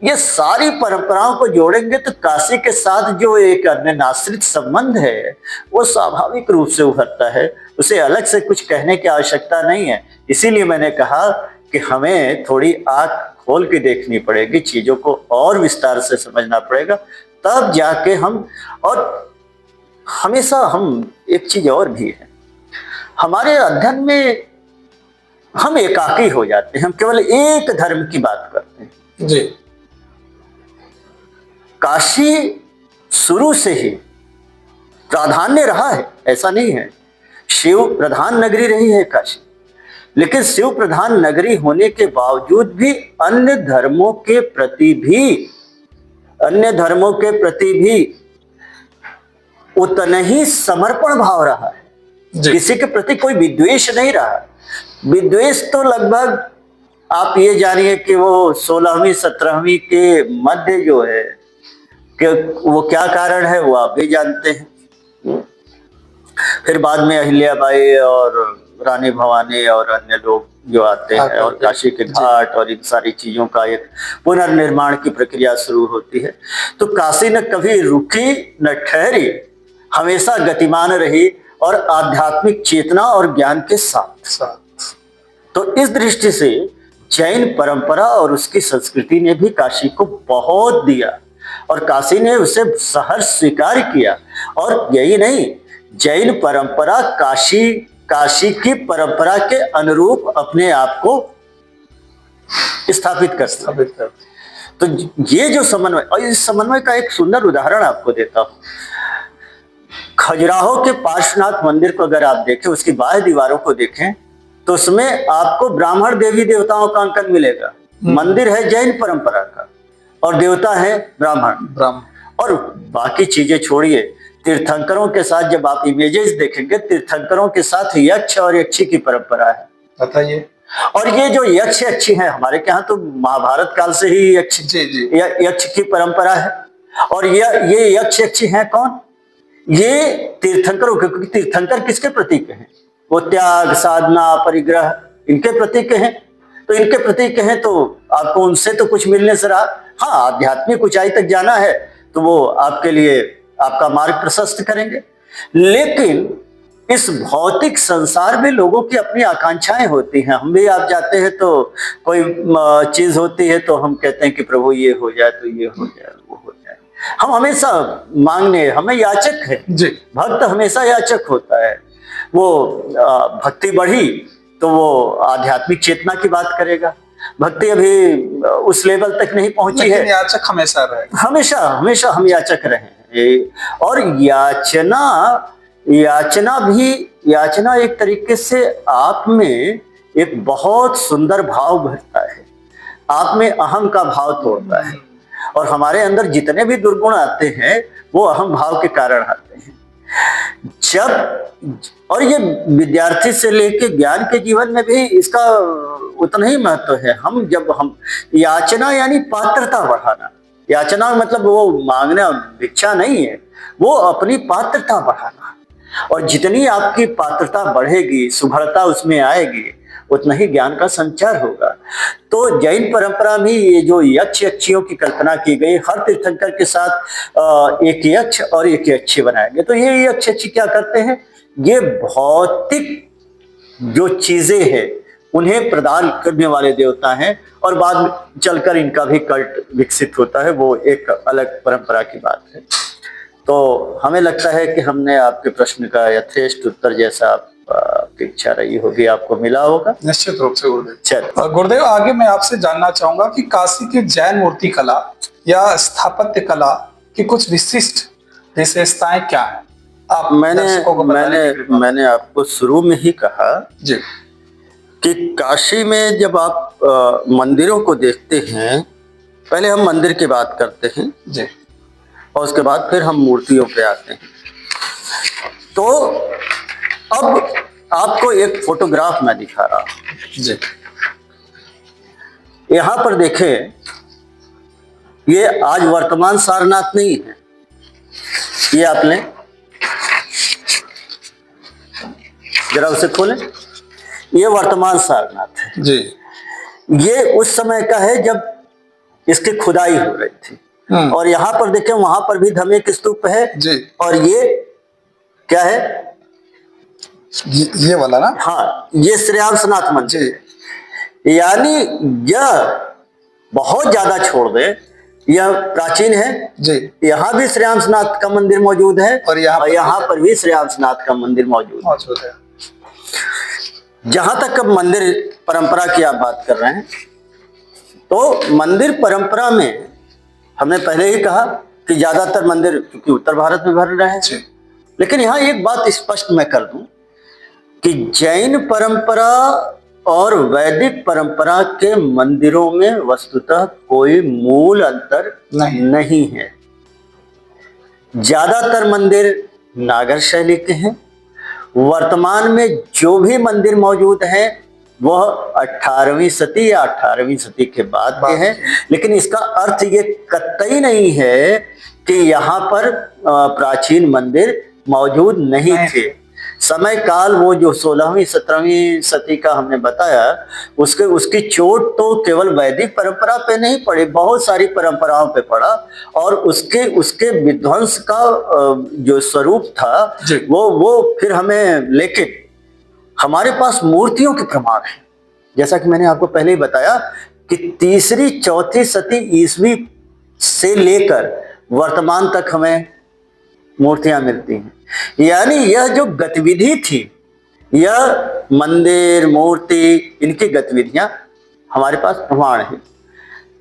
ये सारी परंपराओं को जोड़ेंगे तो काशी के साथ जो एक अन्यनाश्रित संबंध है वो स्वाभाविक रूप से उभरता है। उसे अलग से कुछ कहने की आवश्यकता नहीं है। इसीलिए मैंने कहा कि हमें थोड़ी आंख खोल के देखनी पड़ेगी, चीजों को और विस्तार से समझना पड़ेगा, तब जाके हम। और हमेशा हम, एक चीज और भी है, हमारे अध्ययन में हम एकाकी हो जाते हैं, हम केवल एक धर्म की बात करते हैं। जी, काशी शुरू से ही प्राधान्य रहा है, ऐसा नहीं है। शिव प्रधान नगरी रही है काशी, लेकिन शिव प्रधान नगरी होने के बावजूद भी अन्य धर्मों के प्रति भी उतना ही समर्पण भाव रहा है। किसी के प्रति कोई विद्वेष नहीं रहा। विद्वेष तो लगभग आप ये जानिए कि वो 16वीं 17वीं के मध्य जो है, कि वो क्या कारण है वो आप भी जानते हैं। फिर बाद में अहिल्याबाई और रानी भवानी और अन्य लोग जो आते हैं, और काशी के घाट और इन सारी चीजों का एक पुनर्निर्माण की प्रक्रिया शुरू होती है। तो काशी न कभी रुकी न ठहरी, हमेशा गतिमान रही, और आध्यात्मिक चेतना और ज्ञान के साथ। तो इस दृष्टि से जैन परंपरा और उसकी संस्कृति ने भी काशी को बहुत दिया, और काशी ने उसे सहर्ष स्वीकार किया। और यही नहीं, जैन परंपरा काशी की परंपरा के अनुरूप अपने आप को स्थापित कर। तो ये जो समन्वय, और इस समन्वय का एक सुंदर उदाहरण आपको देता हूं। खजुराहो के पार्श्वनाथ मंदिर को अगर आप देखें, उसकी बाह्य दीवारों को देखें, तो उसमें आपको ब्राह्मण देवी देवताओं का अंकन मिलेगा। मंदिर है जैन परंपरा का, और देवता है ब्राह्मण। और बाकी चीजें छोड़िए, तीर्थंकरों के साथ जब आप इमेजेस देखेंगे, तीर्थंकरों के साथ यक्ष और यक्षी की परंपरा है। बताइए। और ये जो यक्ष यक्षी है, हमारे यहाँ तो महाभारत काल से ही यक्ष की परंपरा है। और ये यक्ष यक्षी है कौन? ये तीर्थंकरों के, क्योंकि तीर्थंकर किसके प्रतीक हैं? वो त्याग, साधना, परिग्रह, इनके प्रतीक हैं। तो इनके प्रतीक हैं तो आपको उनसे तो कुछ मिलने से रहा। हाँ, आध्यात्मिक ऊंचाई तक जाना है तो वो आपके लिए आपका मार्ग प्रशस्त करेंगे। लेकिन इस भौतिक संसार में लोगों की अपनी आकांक्षाएं होती हैं। हम भी आप जाते हैं तो कोई चीज होती है तो हम कहते हैं कि प्रभु ये हो जाए तो ये हो जाए, वो हो जाए। हम हमेशा मांगने, हमें याचक है जी। भक्त हमेशा याचक होता है। वो भक्ति बढ़ी तो वो आध्यात्मिक चेतना की बात करेगा। भक्ति अभी उस लेवल तक नहीं पहुंची है, याचक हमेशा रहे, हमेशा हम याचक रहे हैं। और याचना, याचना एक तरीके से आप में एक बहुत सुंदर भाव भरता है, आप में अहम का भाव तोड़ता है। और हमारे अंदर जितने भी दुर्गुण आते हैं वो अहम भाव के कारण आते हैं। जब और ये विद्यार्थी से लेके ज्ञान के जीवन में भी इसका उतना ही महत्व है। हम याचना यानी पात्रता बढ़ाना, याचना मतलब वो मांगना, भिक्षा नहीं है, वो अपनी पात्रता बढ़ाना। और जितनी आपकी पात्रता बढ़ेगी, सुभरता उसमें आएगी, उतना ही ज्ञान का संचार होगा। तो जैन परंपरा में ये जो यक्ष यक्षियों की कल्पना की गई, हर तीर्थंकर के साथ एक यक्ष और एक यक्षी बनाए गए। तो ये यक्ष यक्षी क्या करते हैं, ये भौतिक जो चीजें हैं उन्हें प्रदान करने वाले देवता हैं, और बाद में चलकर इनका भी कल्ट विकसित होता है, वो एक अलग परंपरा की बात है। तो हमें लगता है कि हमने आपके प्रश्न का यथेष्ट उत्तर, जैसा आपकी इच्छा रही होगी, आपको मिला होगा। निश्चित रूप से गुरुदेव। चलो गुरुदेव, आगे मैं आपसे जानना चाहूंगा कि काशी की जैन मूर्ति कला या स्थापत्य कला की कुछ विशिष्ट विशेषताएं क्या है? आप दर्शकों को बताने की कृपा। मैंने आपको शुरू में ही कहा जी कि काशी में जब आप मंदिरों को देखते हैं, पहले हम मंदिर की बात करते हैं जी, और उसके बाद फिर हम मूर्तियों पे आते हैं। तो अब आपको एक फोटोग्राफ मैं दिखा रहा हूं जी, यहां पर देखें, ये आज वर्तमान सारनाथ नहीं है, ये आपने जरा उसे खोलें, ये वर्तमान सारनाथ है जी, ये उस समय का है जब इसकी खुदाई हो रही थी। और यहाँ पर देखें, वहां पर भी धमेक स्तूप है जी। और ये क्या है, ये वाला ना? हाँ, ये श्रेयांसनाथ मंदिर है। यानी यह बहुत ज्यादा छोड़ दे, यह प्राचीन है जी, यहाँ भी श्रेयांसनाथ का मंदिर मौजूद है और यहाँ पर भी श्रेयांसनाथ का मंदिर मौजूद है। जहां तक अब मंदिर परंपरा की आप बात कर रहे हैं, तो मंदिर परंपरा में हमने पहले ही कहा कि ज्यादातर मंदिर क्योंकि उत्तर भारत में भर रहे हैं, लेकिन यहाँ एक बात स्पष्ट मैं कर दूं कि जैन परंपरा और वैदिक परंपरा के मंदिरों में वस्तुतः कोई मूल अंतर नहीं है। ज्यादातर मंदिर नागर शैली के हैं। वर्तमान में जो भी मंदिर मौजूद हैं वह 18वीं सदी या 18वीं सदी के बाद के हैं, लेकिन इसका अर्थ ये कतई नहीं है कि यहाँ पर प्राचीन मंदिर मौजूद नहीं थे। समय काल वो जो 16वीं 17वीं सदी का हमने बताया, उसकी चोट तो केवल वैदिक परंपरा पे नहीं पड़ी, बहुत सारी परंपराओं पे पड़ा। और उसके विध्वंस का जो स्वरूप था वो फिर हमें, लेकिन हमारे पास मूर्तियों के प्रमाण है। जैसा कि मैंने आपको पहले ही बताया कि 3री 4थी सदी ईस्वी से लेकर वर्तमान तक हमें मूर्तियां मिलती हैं। यानी यह जो गतिविधि थी, यह मंदिर मूर्ति इनकी गतिविधियां हमारे पास प्रमाण है।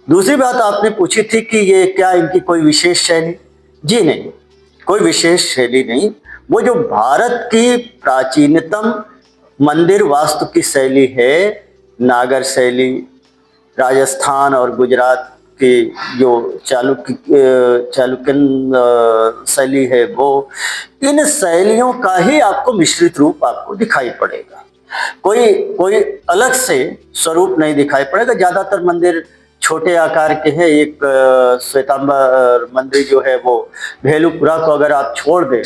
दूसरी बात आपने पूछी थी कि ये क्या इनकी कोई विशेष शैली? जी नहीं, कोई विशेष शैली नहीं। वो जो भारत की प्राचीनतम मंदिर वास्तु की शैली है, नागर शैली, राजस्थान और गुजरात की जो चालुक्यन शैली है, वो इन शैलियों का ही आपको मिश्रित रूप आपको दिखाई पड़ेगा। कोई अलग से स्वरूप नहीं दिखाई पड़ेगा। ज्यादातर मंदिर छोटे आकार के हैं। एक श्वेतांबर मंदिर जो है वो भेलूपुरा को अगर आप छोड़ दें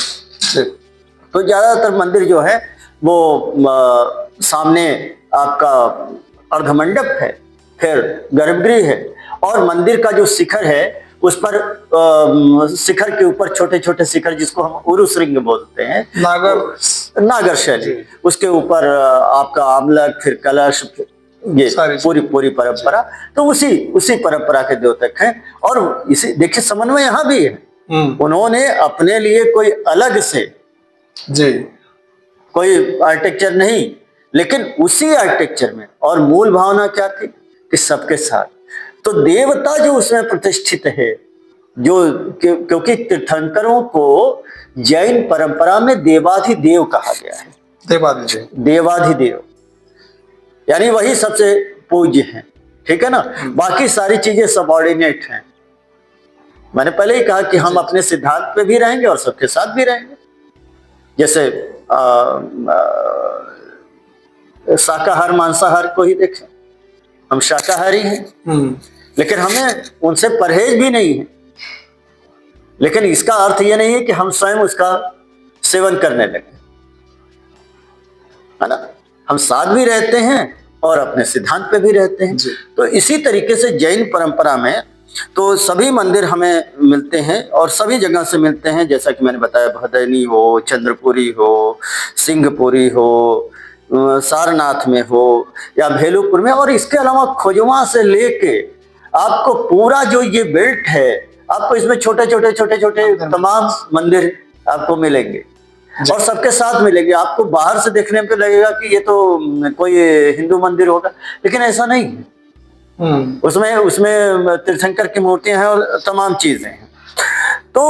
तो ज्यादातर मंदिर जो है वो सामने आपका अर्धमंडप है, फिर गर्भगृह है, और मंदिर का जो शिखर है उस पर शिखर के ऊपर छोटे छोटे शिखर, जिसको हम उरुश्रृंग बोलते हैं, नागर शैली, उसके ऊपर आपका आमलक, फिर कलश, ये पूरी परंपरा। तो उसी परंपरा के द्योतक हैं। और इसी देखिए समन्वय यहाँ भी है। उन्होंने अपने लिए कोई अलग से कोई आर्किटेक्चर नहीं, लेकिन उसी आर्किटेक्चर में और मूल भावना क्या थी कि सबके साथ। तो देवता जो उसमें प्रतिष्ठित है जो क्योंकि तीर्थंकरों को जैन परंपरा में देवाधिदेव कहा गया है। देवादिदेव, देवाधिदेव यानी वही सबसे पूज्य हैं, ठीक है ना। बाकी सारी चीजें सबऑर्डिनेट हैं। मैंने पहले ही कहा कि हम अपने सिद्धांत पे भी रहेंगे और सबके साथ भी रहेंगे। जैसे शाकाहार मांसाहार को ही देखें, हम शाकाहारी हैं लेकिन हमें उनसे परहेज भी नहीं है। लेकिन इसका अर्थ यह नहीं है कि हम स्वयं उसका सेवन करने लगे, है ना। हम साथ भी रहते हैं और अपने सिद्धांत पे भी रहते हैं। तो इसी तरीके से जैन परंपरा में तो सभी मंदिर हमें मिलते हैं और सभी जगह से मिलते हैं। जैसा कि मैंने बताया, भदैनी हो, चंद्रपुरी हो, सिंहपुरी हो, सारनाथ में हो या भेलुपुर में, और इसके अलावा खोजवा से लेके आपको पूरा जो ये बेल्ट है, आपको इसमें छोटे छोटे तमाम मंदिर आपको मिलेंगे और सबके साथ मिलेंगे। आपको बाहर से देखने पे लगेगा कि ये तो कोई हिंदू मंदिर होगा, लेकिन ऐसा नहीं है। उसमें तीर्थंकर की मूर्तियां हैं और तमाम चीजें हैं। तो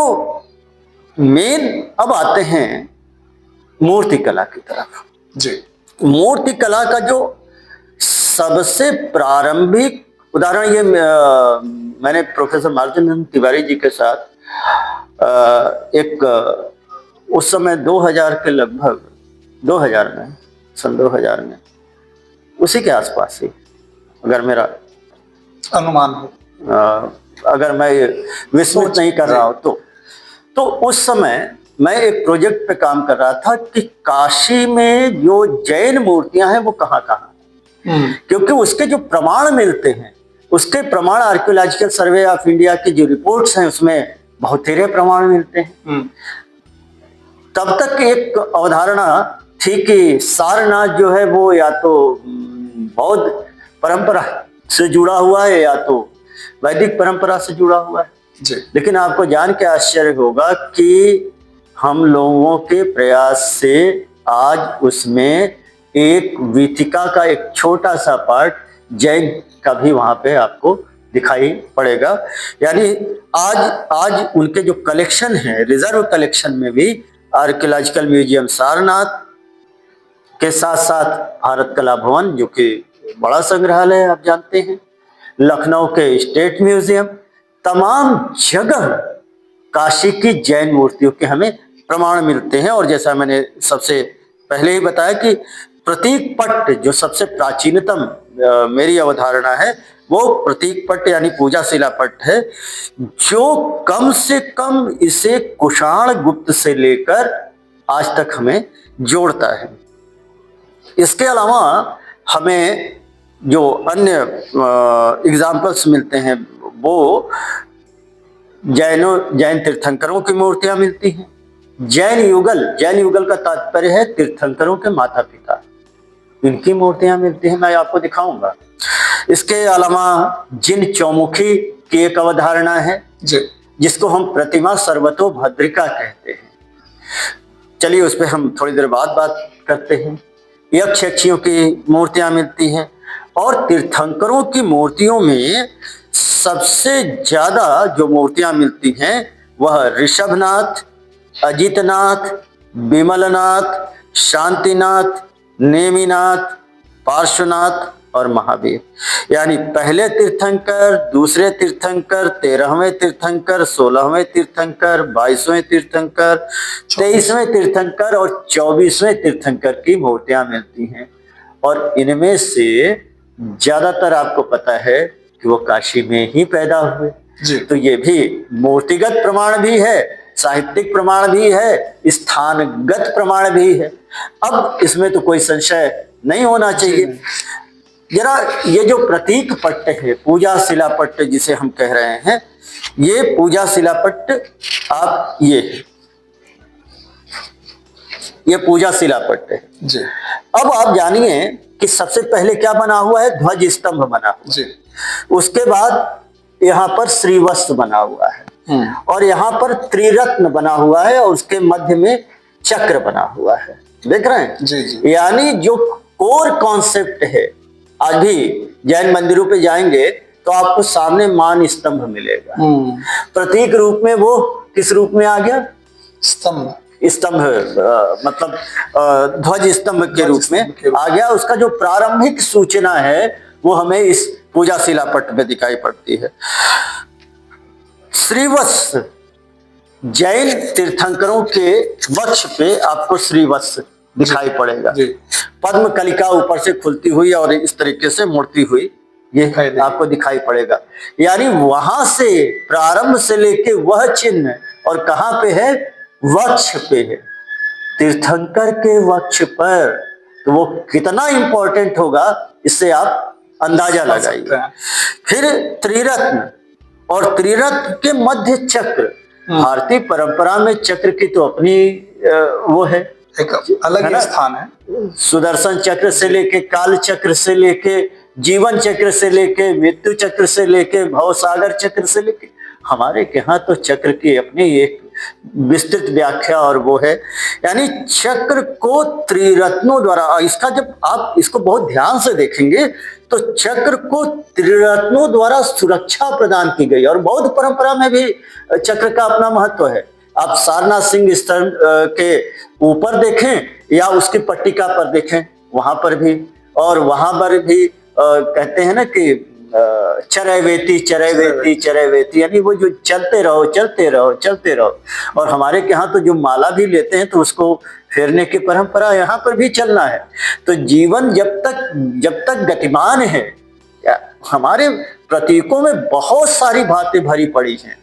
मेन अब आते हैं मूर्ति कला की तरफ। जी, मूर्ति कला का जो सबसे प्रारंभिक उदाहरण, ये मैंने प्रोफेसर मालचंद तिवारी जी के साथ एक उस समय 2000 के लगभग 2000 में, सन 2000 में, उसी के आसपास ही, अगर मेरा अनुमान हो, अगर मैं विस्मृत नहीं कर रहा हूं तो उस समय मैं एक प्रोजेक्ट पे काम कर रहा था कि काशी में जो जैन मूर्तियां हैं वो कहाँ क्योंकि उसके जो प्रमाण मिलते हैं, उसके प्रमाण आर्कियोलॉजिकल सर्वे ऑफ इंडिया की जो रिपोर्ट्स हैं उसमें बहुत तेरे प्रमाण मिलते हैं। तब तक एक अवधारणा थी कि सारनाथ जो है वो या तो बौद्ध परंपरा से जुड़ा हुआ है या तो वैदिक परंपरा से जुड़ा हुआ है। जी। लेकिन आपको जान के आश्चर्य होगा कि हम लोगों के प्रयास से आज उसमें एक वीथिका का एक छोटा सा पार्ट जैन का भी वहां पे आपको दिखाई पड़ेगा। यानी आज उनके जो कलेक्शन है, रिजर्व कलेक्शन में भी आर्कियोलॉजिकल म्यूजियम सारनाथ के साथ साथ भारत कला भवन, जो कि बड़ा संग्रहालय है, आप जानते हैं, लखनऊ के स्टेट म्यूजियम, तमाम जगह काशी की जैन मूर्तियों के हमें प्रमाण मिलते हैं। और जैसा मैंने सबसे पहले ही बताया कि प्रतीक पट्ट जो सबसे प्राचीनतम मेरी अवधारणा है वो प्रतीक पट्ट यानी पूजा शिला पट्ट है, जो कम से कम इसे कुषाण गुप्त से लेकर आज तक हमें जोड़ता है। इसके अलावा हमें जो अन्य एग्जाम्पल्स मिलते हैं वो जैन तीर्थंकरों की मूर्तियां मिलती हैं। जैन युगल का तात्पर्य है तीर्थंकरों के माता पिता, इनकी मूर्तियां मिलती हैं, मैं आपको दिखाऊंगा। इसके अलावा जिन चौमुखी की एक अवधारणा है जिसको हम प्रतिमा सर्वतोभद्रिका कहते हैं। चलिए उस पर हम थोड़ी देर बाद बात करते हैं। यक्षियों की मूर्तियां मिलती हैं और तीर्थंकरों की मूर्तियों में सबसे ज्यादा जो मूर्तियां मिलती हैं वह ऋषभनाथ, अजितनाथ, विमलनाथ, शांतिनाथ, नेमिनाथ, पार्श्वनाथ और महावीर। यानी पहले तीर्थंकर, दूसरे तीर्थंकर, 13वें तीर्थंकर, 16वें तीर्थंकर, 22वें तीर्थंकर, 23वें तीर्थंकर और 24वें तीर्थंकर की मूर्तियां मिलती हैं। और इनमें से ज्यादातर आपको पता है कि वो काशी में ही पैदा हुए। तो ये भी मूर्तिगत प्रमाण भी है, साहित्यिक प्रमाण भी है, स्थानगत प्रमाण भी है। अब इसमें तो कोई संशय नहीं होना चाहिए। जरा ये जो प्रतीक पट्ट है, पूजा शिला पट्ट जिसे हम कह रहे हैं, ये पूजा शिला पट्ट आप ये पूजा शिला पट्ट है जी। अब आप जानिए कि सबसे पहले क्या बना हुआ है, ध्वज स्तंभ बना हुआ जी। उसके बाद यहाँ पर श्रीवस्त्र बना हुआ है और यहाँ पर त्रिरत्न बना हुआ है और उसके मध्य में चक्र बना हुआ है, देख रहे हैं जी जी। यानी जो कोर कॉन्सेप्ट है, आज भी जैन मंदिरों पे जाएंगे तो आपको सामने मान स्तंभ मिलेगा। प्रतीक रूप में वो किस रूप में आ गया? स्तंभ। स्तंभ मतलब ध्वज स्तंभ के रूप में आ गया। उसका जो प्रारंभिक सूचना है वो हमें इस पूजा शिलापट में दिखाई पड़ती है। श्रीवत्स, जैन तीर्थंकरों के वक्ष पे आपको श्रीवत्स दिखाई पड़ेगा। पद्म कलिका ऊपर से खुलती हुई और इस तरीके से मुड़ती हुई ये आपको दिखाई पड़ेगा। यानी वहां से प्रारंभ से लेके वह चिन्ह और कहां पे है? वक्ष पे है, तीर्थंकर के वक्ष पर। तो वो कितना इंपॉर्टेंट होगा इससे आप अंदाजा लगाइए। फिर त्रिरत्न, और त्रिरत्न के मध्य चक्र। भारतीय परंपरा में चक्र की तो अपनी वो है, एक अलग स्थान है। सुदर्शन चक्र से लेके, काल चक्र से लेके, जीवन चक्र से लेके, मृत्यु चक्र से लेके, भवसागर चक्र से लेके, हमारे यहाँ तो चक्र की अपनी एक विस्तृत व्याख्या और वो है। यानी चक्र को त्रिरत्नों द्वारा, इसका जब आप इसको बहुत ध्यान से देखेंगे तो चक्र को त्रिरत्नों द्वारा सुरक्षा प्रदान की गई। और बौद्ध परंपरा में भी चक्र का अपना महत्व है। आप सारनाथ सिंह स्थल के ऊपर देखें या उसकी पट्टिका पर देखें, वहां पर भी, और वहां पर भी कहते हैं ना कि चरैवेती चरैवेती चरैवेती, यानी वो जो चलते रहो चलते रहो चलते रहो। और हमारे यहाँ तो जो माला भी लेते हैं तो उसको फेरने की परंपरा यहाँ पर भी चलना है। तो जीवन जब तक गतिमान है, हमारे प्रतीकों में बहुत सारी बातें भरी पड़ी हैं।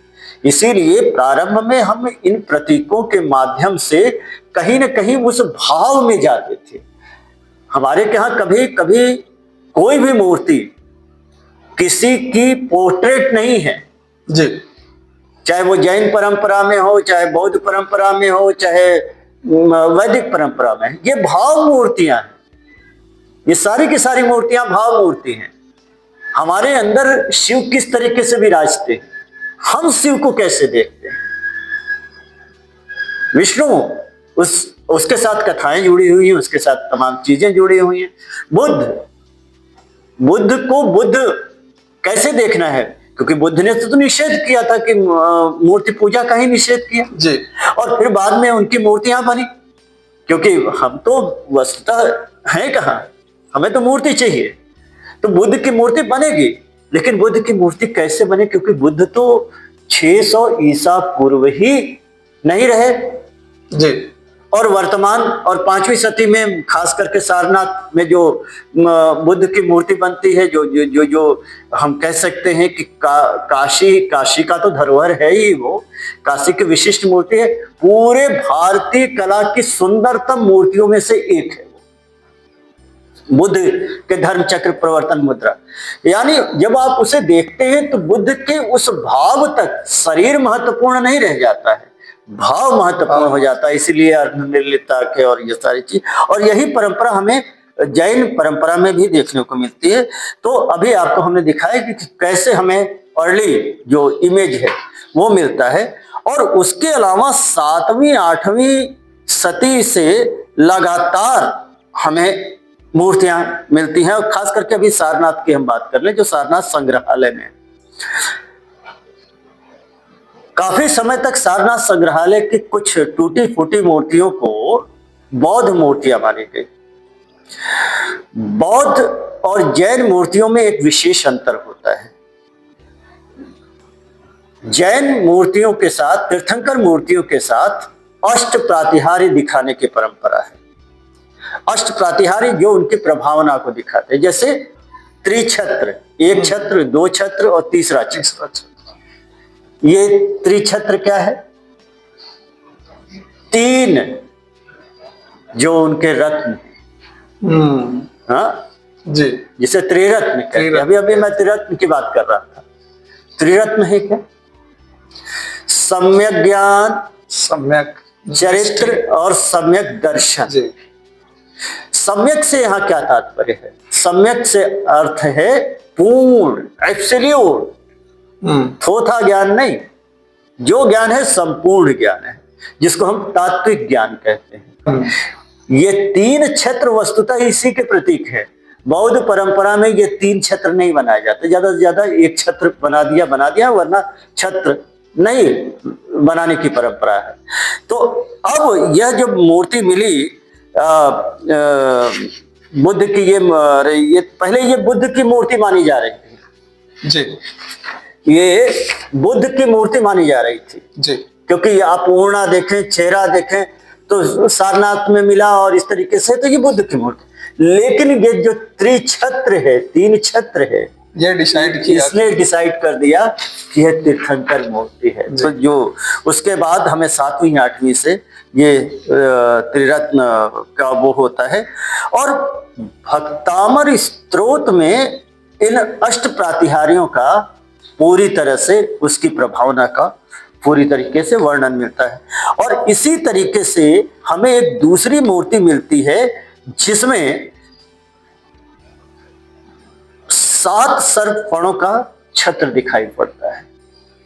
इसीलिए प्रारंभ में हम इन प्रतीकों के माध्यम से कहीं न कहीं उस भाव में जाते थे। हमारे यहाँ कभी कभी कोई भी मूर्ति किसी की पोर्ट्रेट नहीं है जी, चाहे वो जैन परंपरा में हो, चाहे बौद्ध परंपरा में हो, चाहे वैदिक परंपरा में। ये भाव मूर्तियां हैं, ये सारी की सारी मूर्तियां भाव मूर्ति हैं। हमारे अंदर शिव किस तरीके से विराजते हैं, हम शिव को कैसे देखते हैं। विष्णु उसके साथ कथाएं जुड़ी हुई हैं, उसके साथ तमाम चीजें जुड़ी हुई हैं। बुद्ध को बुद्ध कैसे देखना है, क्योंकि बुद्ध ने तो निषेध किया था कि मूर्ति पूजा का ही निषेध किया जी। और फिर बाद में उनकी मूर्तियां बनी, क्योंकि हम तो वस्तुतः हैं कहाँ, हमें तो मूर्ति चाहिए। तो बुद्ध की मूर्ति बनेगी, लेकिन बुद्ध की मूर्ति कैसे बने, क्योंकि बुद्ध तो 600 ईसा पूर्व ही नहीं रहे जी। और वर्तमान और 5वीं सदी में खास करके सारनाथ में जो बुद्ध की मूर्ति बनती है, जो जो जो जो हम कह सकते हैं कि काशी का तो धरोहर है ही, वो काशी की विशिष्ट मूर्ति है। पूरे भारतीय कला की सुंदरतम मूर्तियों में से एक है बुद्ध के धर्म चक्र प्रवर्तन मुद्रा। यानी जब आप उसे देखते हैं तो बुद्ध के उस भाव तक शरीर महत्वपूर्ण नहीं रह जाता है, भाव महत्वपूर्ण हो जाता है। इसलिए अर्धनिर्लिप्तता के और ये सारी चीज, और यही परंपरा हमें जैन परंपरा में भी देखने को मिलती है। तो अभी आपको हमने दिखाया कि कैसे हमें अर्ली जो इमेज है वो मिलता है। और उसके अलावा 7वीं 8वीं सदी से लगातार हमें मूर्तियां मिलती हैं। और खास करके अभी सारनाथ की हम बात कर लें, जो सारनाथ संग्रहालय में, काफी समय तक सारनाथ संग्रहालय की कुछ टूटी फूटी मूर्तियों को बौद्ध मूर्तियां मानी गई। बौद्ध और जैन मूर्तियों में एक विशेष अंतर होता है। जैन मूर्तियों के साथ, तीर्थंकर मूर्तियों के साथ अष्ट प्रातिहार्य दिखाने की परंपरा है। अष्ट प्रातिहार्य जो उनकी प्रभावना को दिखाते हैं, जैसे त्रिछत्र, एक छत्र, दो छत्र और तीसरा छत्र। ये त्रिछत्र क्या है? 3 जो उनके रत्न, हाँ जी, जिसे त्रिरत्न कहते हैं। अभी मैं त्रिरत्न की बात कर रहा था। त्रिरत्न है क्या? सम्यक ज्ञान, सम्यक चरित्र और सम्यक दर्शन जी। सम्यक से यहाँ क्या तात्पर्य है? सम्यक से अर्थ है पूर्ण, एब्सोल्यूट, थोथा ज्ञान नहीं। जो ज्ञान है संपूर्ण ज्ञान है, जिसको हम तात्विक ज्ञान कहते हैं। ये 3 छत्र वस्तुतः इसी के प्रतीक है। बौद्ध परंपरा में ये 3 छत्र नहीं बनाए जाते, ज्यादा से ज्यादा 1 छत्र बना दिया, वरना छत्र नहीं बनाने की परंपरा है। तो अब यह जो मूर्ति मिली बुद्ध की, ये पहले ये बुद्ध की मूर्ति मानी जा रही थी जी, ये बुद्ध की मूर्ति मानी जा रही थी जी, क्योंकि आप पूर्णा देखें, चेहरा देखें तो सारनाथ में मिला और इस तरीके से, तो ये बुद्ध की मूर्ति। लेकिन ये जो त्रिछत्र है, 3 छत्र है, ये डिसाइड किया, इसने डिसाइड कर दिया कि यह तीर्थंकर मूर्ति है। तो जो उसके बाद हमें 7वीं 8वीं से ये त्रिरत्न का वो होता है। और भक्तामर स्तोत्र में इन अष्ट प्रातिहार्यों का पूरी तरह से, उसकी प्रभावना का पूरी तरीके से वर्णन मिलता है। और इसी तरीके से हमें एक दूसरी मूर्ति मिलती है जिसमें 7 सर्पफणों का छत्र दिखाई पड़ता है।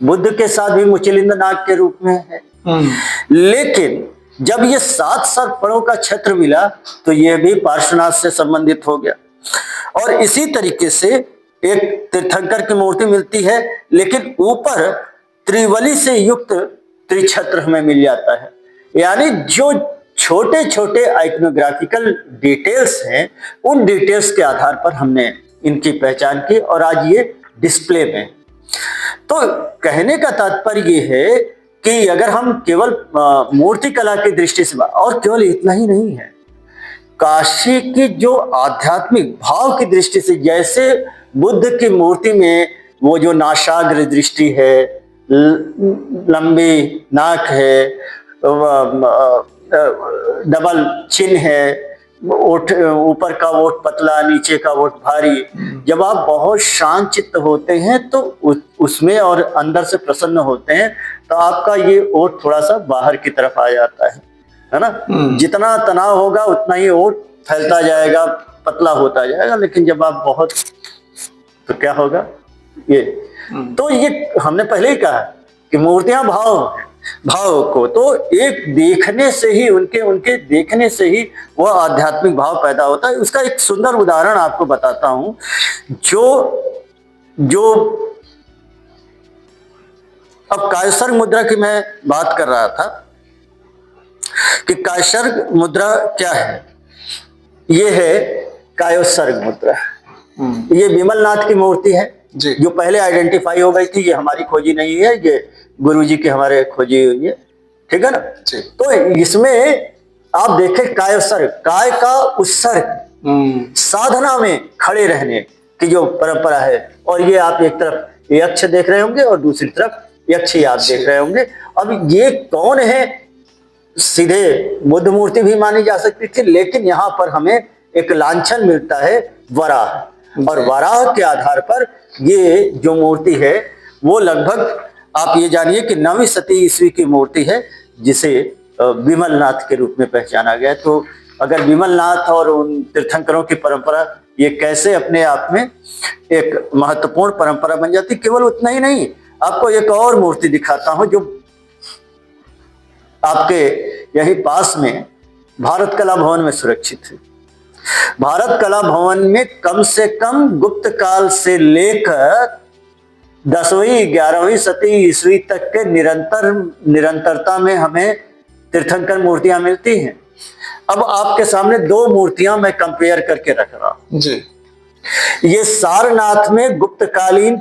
बुद्ध के साथ भी मुचलिंद नाग के रूप में है, लेकिन जब ये 7 सर्पफणों का छत्र मिला तो ये भी पार्श्वनाथ से संबंधित हो गया। और इसी तरीके से एक तीर्थंकर की मूर्ति मिलती है, लेकिन ऊपर त्रिवली से युक्त त्रिछत्र हमें मिल जाता है। यानी जो छोटे छोटे आइकनोग्राफिकल डिटेल्स हैं, उन डिटेल्स के आधार पर हमने इनकी पहचान की और आज ये डिस्प्ले में। तो कहने का तात्पर्य ये है कि अगर हम केवल मूर्ति कला की दृष्टि से, और केवल इतना ही नहीं है, काशी की जो आध्यात्मिक भाव की दृष्टि से, जैसे बुद्ध की मूर्ति में वो जो नासाग्र दृष्टि है, लंबी नाक है, डबल चिन्ह है, ओठ, ऊपर का ओठ पतला, नीचे का ओठ भारी, जब आप बहुत शांत चित्त होते हैं तो उसमें और अंदर से प्रसन्न होते हैं तो आपका ये ओठ थोड़ा सा बाहर की तरफ आ जाता है ना। जितना तनाव होगा उतना ही ओठ फैलता जाएगा, पतला होता जाएगा। लेकिन जब आप बहुत, तो क्या होगा ये, तो ये हमने पहले ही कहा कि मूर्तियां भाव को, तो एक देखने से ही, उनके देखने से ही वह आध्यात्मिक भाव पैदा होता है। उसका एक सुंदर उदाहरण आपको बताता हूं। जो अब कायसर्ग मुद्रा की मैं बात कर रहा था कि कायसर्ग मुद्रा क्या है। ये है कायोत्सर्ग मुद्रा। ये विमलनाथ की मूर्ति है जो पहले आइडेंटिफाई हो गई थी। ये हमारी खोजी नहीं है, ये गुरुजी की हमारे खोजी हुई है, ठीक है ना। तो इसमें आप देखें कायोत्सर्ग, काय का उत्सर्ग, साधना में खड़े रहने की जो परंपरा है। और ये आप एक तरफ यक्ष देख रहे होंगे और दूसरी तरफ यक्षी आप देख रहे होंगे। अब ये कौन है? सीधे बुद्ध मूर्ति भी मानी जा सकती थी, लेकिन यहाँ पर हमें एक लांछन मिलता है वराह। और वराह के आधार पर ये जो मूर्ति है वो लगभग आप ये जानिए कि 9वीं शती ईस्वी की मूर्ति है, जिसे विमलनाथ के रूप में पहचाना गया। तो अगर विमलनाथ और उन तीर्थंकरों की परंपरा ये कैसे अपने आप में एक महत्वपूर्ण परंपरा बन जाती। केवल उतना ही नहीं, आपको एक और मूर्ति दिखाता हूं जो आपके यही पास में भारत कला भवन में सुरक्षित है। भारत कला भवन में कम से कम गुप्त काल से लेकर 10वीं 11वीं शती ईस्वी तक के निरंतरता में हमें तीर्थंकर मूर्तियां मिलती हैं। अब आपके सामने 2 मूर्तियां मैं कंपेयर करके रख रहा हूं जी। ये सारनाथ में गुप्तकालीन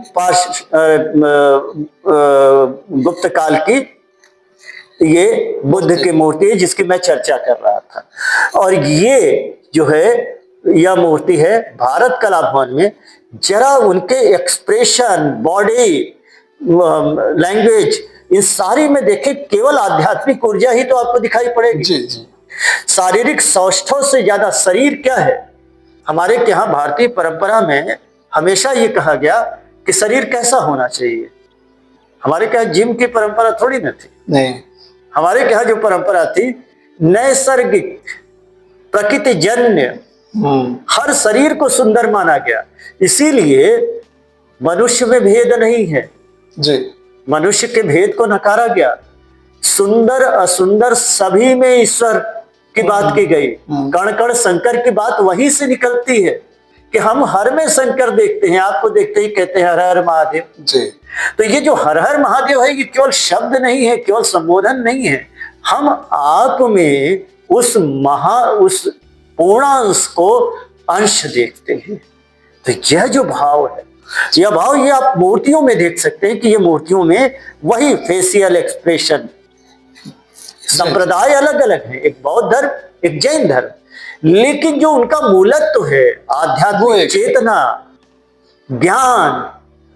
गुप्त काल की ये बुद्ध की मूर्ति है जिसकी मैं चर्चा कर रहा था। और ये जो है यह मूर्ति है भारत कला भवन में। जरा उनके एक्सप्रेशन, बॉडी लैंग्वेज, इन सारी में देखें, केवल आध्यात्मिक ऊर्जा ही तो आपको दिखाई पड़ेगी। जी। शारीरिक सौष्ठव से ज्यादा शरीर क्या है। हमारे यहाँ भारतीय परंपरा में हमेशा ये कहा गया कि शरीर कैसा होना चाहिए। हमारे क्या जिम की परंपरा थोड़ी न थी, नहीं। हमारे यहाँ जो परंपरा थी नैसर्गिक, प्रकृति जन्य, हर शरीर को सुंदर माना गया। इसीलिए मनुष्य में भेद नहीं है जी। मनुष्य के भेद को नकारा गया। सुंदर असुंदर सभी में ईश्वर की बात की गई। कण कण शंकर की बात वहीं से निकलती है कि हम हर में शंकर देखते हैं, आपको देखते ही कहते हैं हर हर महादेव। जी तो ये जो हर हर महादेव है, ये केवल शब्द नहीं है, केवल संबोधन नहीं है, हम आप में उस पूर्णांश को अंश देखते हैं। तो यह जो भाव है, यह भाव ये आप मूर्तियों में देख सकते हैं कि ये मूर्तियों में वही फेशियल एक्सप्रेशन, संप्रदाय अलग अलग है, एक बौद्ध धर्म, एक जैन धर्म, लेकिन जो उनका मूलत्व है आध्यात्मिक चेतना, ज्ञान,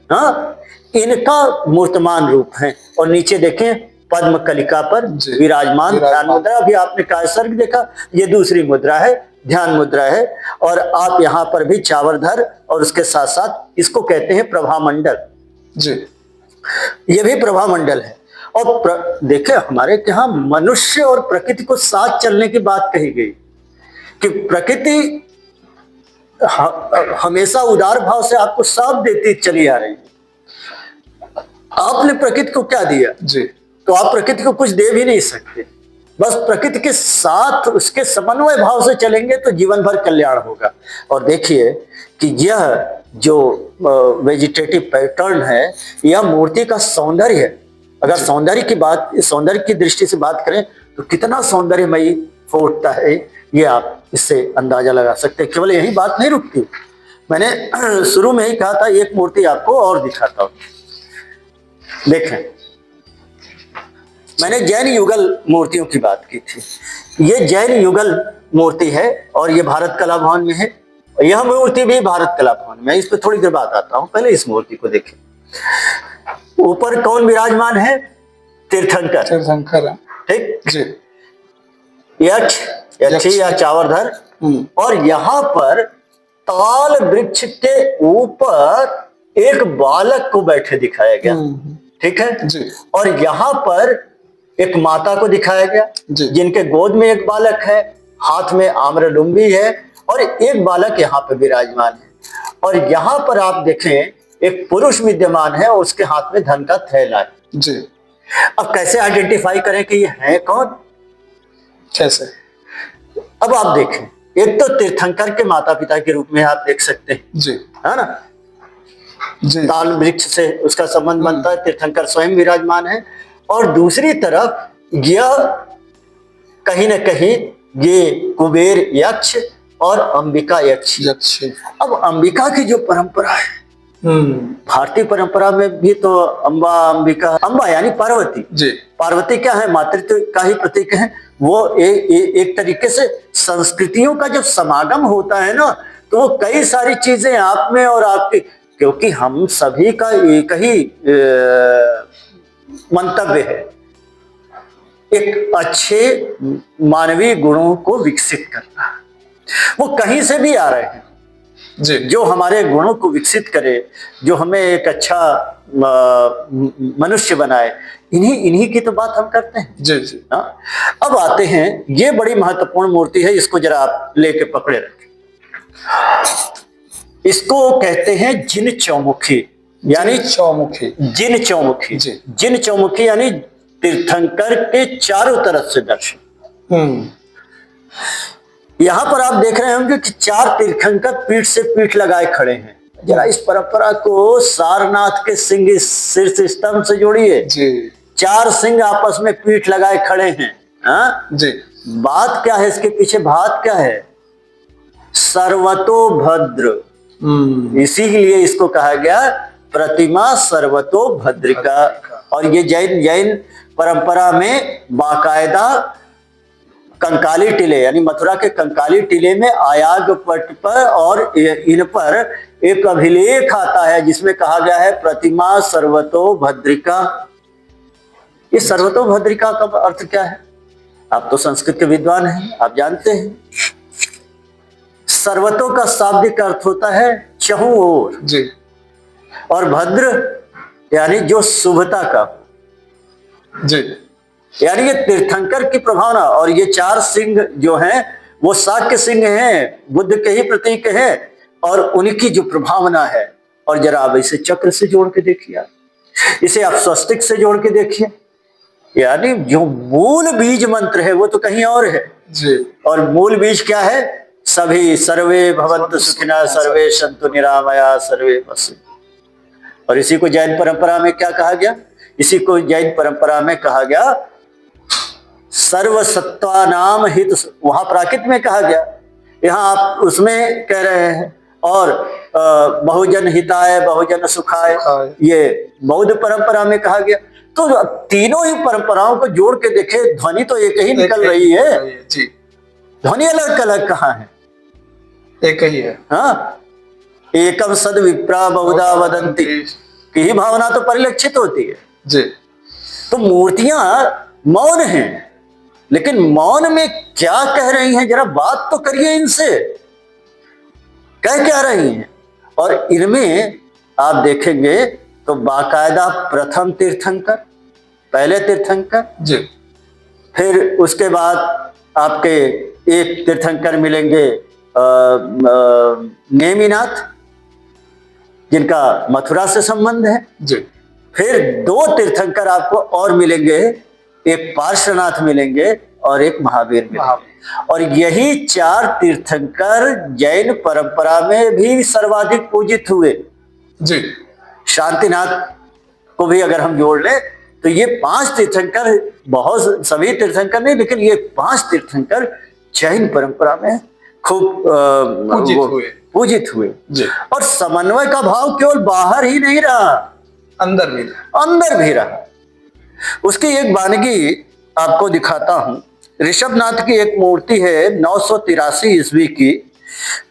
हाँ, इनका मूर्तमान रूप है। और नीचे देखें पद्म कलिका पर विराजमान ध्यान मुद्रा, भी आपने कायसर्ग देखा, ये दूसरी मुद्रा है, ध्यान मुद्रा है। और आप यहाँ पर भी चावरधर और उसके साथ साथ इसको कहते हैं प्रभामंडल जी, ये भी प्रभामंडल है। और देखे हमारे यहाँ मनुष्य और प्रकृति को साथ चलने की बात कही गई कि प्रकृति हमेशा उदार भाव से आपको साथ देती चली आ रही है। आपने प्रकृति को क्या दिया जी, तो आप प्रकृति को कुछ दे भी नहीं सकते। बस प्रकृति के साथ उसके समन्वय भाव से चलेंगे तो जीवन भर कल्याण होगा। और देखिए कि यह जो वेजिटेटिव पैटर्न है, यह मूर्ति का सौंदर्य है। अगर सौंदर्य की दृष्टि से बात करें तो कितना सौंदर्यमयी फूटता है, ये आप इससे अंदाजा लगा सकते हैं। केवल यही बात नहीं रुकती, मैंने शुरू में ही कहा था एक मूर्ति आपको और दिखाता हूं। देखें, मैंने जैन युगल मूर्तियों की बात की थी। ये जैन युगल मूर्ति है और ये भारत कला भवन में है। यह मूर्ति भी भारत कला भवन में है, इस पर थोड़ी देर बात आता हूं। पहले इस मूर्ति को देखें। ऊपर कौन विराजमान है? तीर्थंकर। तीर्थंकर है, ठीक जी, यक्षी या चावरधर। और यहाँ पर ताल वृक्ष के ऊपर एक बालक को बैठे दिखाया गया, ठीक है जी, और यहाँ पर एक माता को दिखाया गया जिनके गोद में एक बालक है, हाथ में आम्रलुंबी है और एक बालक यहाँ पे विराजमान है। और यहाँ पर आप देखें एक पुरुष विद्यमान है और उसके हाथ में धन का थैला है जी। अब कैसे आइडेंटिफाई करें कि ये है कौन? कैसे? अब आप देखें, एक तो तीर्थंकर के माता पिता के रूप में आप देख सकते हैं, जी, है ना, जी, ताल वृक्ष से उसका संबंध बनता है, तीर्थंकर स्वयं विराजमान है। और दूसरी तरफ यह कहीं ना कहीं ये कुबेर यक्ष और अंबिका यक्ष। अब अंबिका की जो परंपरा है, भारतीय परंपरा में भी तो अंबा, अंबिका, अंबा यानी पार्वती जी, पार्वती क्या है? मातृत्व का ही प्रतीक है। वो एक तरीके से संस्कृतियों का जब समागम होता है ना, तो वो कई सारी चीजें आप में और आपके, क्योंकि हम सभी का एक ही मंतव्य है, एक अच्छे मानवीय गुणों को विकसित करना। वो कहीं से भी आ रहे हैं जी, जो हमारे गुणों को विकसित करे, जो हमें एक अच्छा मनुष्य बनाए, इन्हीं की तो बात हम करते हैं। जी, जी। अब आते हैं, ये बड़ी महत्वपूर्ण मूर्ति है, इसको जरा आप लेके पकड़े रखें। इसको कहते हैं जिन चौमुखी, यानी चौमुखी, जिन चौमुखी। जी। जिन चौमुखी यानी तीर्थंकर के चारों तरफ से दर्शन। यहां पर आप देख रहे होंगे कि चार तीर्थंकर पीठ से पीठ लगाए खड़े हैं। जरा इस परंपरा को सारनाथ के सिंह शीर्ष स्तंभ से जोड़िए। जी, चार सिंह आपस में पीठ लगाए खड़े हैं। हाँ जी, बात क्या है इसके पीछे? बात क्या है? सर्वतोभद्र। इसीलिए इसको कहा गया प्रतिमा सर्वतोभद्रिका। और ये जैन परंपरा में बाकायदा कंकाली टिले, यानी मथुरा के कंकाली टिले में आयाग पट पर और इन पर एक अभिलेख आता है जिसमें कहा गया है प्रतिमा सर्वतोभद्रिका। ये सर्वतोभद्रिका का अर्थ क्या है? आप तो संस्कृत के विद्वान हैं, आप जानते हैं। सर्वतो का शाब्दिक अर्थ होता है चहुं ओर, जी, और भद्र यानी जो शुभता का, जी, यानी ये तीर्थंकर की प्रभावना। और ये चार सिंह जो हैं वो शाक्य सिंह हैं, बुद्ध के ही प्रतीक है, और उनकी जो प्रभावना है। और जरा आप इसे चक्र से जोड़ के देखिए, इसे आप स्वस्तिक से जोड़ के देखिए, यानी जो मूल बीज मंत्र है वो तो कहीं और है। जी। और मूल बीज क्या है? सभी सर्वे भवन्तु सुखिनः सर्वे सन्तु निरामया सर्वे वसु। और इसी को जैन परंपरा में क्या कहा गया? इसी को जैन परंपरा में कहा गया सर्वसत्वानाम हित। वहां प्राकृत में कहा गया, यहाँ आप उसमें कह रहे हैं। और बहुजन हिताय बहुजन सुखाय, ये बौद्ध परंपरा में कहा गया। तो तीनों ही परंपराओं को जोड़ के देखे, ध्वनि तो एक ही निकल रही है जी। ध्वनि अलग अलग कहाँ है? एक ही है। हाँ, एकम सद विप्रा बहुधा वदंती की ही भावना तो परिलक्षित होती है जी। तो मूर्तियां मौन हैं, लेकिन मौन में क्या कह रही हैं? जरा बात तो करिए इनसे, कह क्या रही हैं? और इनमें आप देखेंगे तो बाकायदा प्रथम तीर्थंकर, पहले तीर्थंकर जी। फिर उसके बाद आपके एक तीर्थंकर मिलेंगे नेमिनाथ, जिनका मथुरा से संबंध है। जी। फिर दो तीर्थंकर आपको और मिलेंगे, एक पार्श्वनाथ मिलेंगे और एक महावीर मिलेंगे। और यही चार तीर्थंकर जैन परंपरा में भी सर्वाधिक पूजित हुए। जी। शांतिनाथ को भी अगर हम जोड़ लें तो ये पांच तीर्थंकर, बहुत सभी तीर्थंकर नहीं, लेकिन ये पांच तीर्थंकर जैन परंपरा में खूब पूजित हुए जी। और समन्वय का भाव केवल बाहर ही नहीं रहा, अंदर भी रहा। उसकी एक वानगी आपको दिखाता हूं। ऋषभनाथ की एक मूर्ति है 983 ईस्वी की,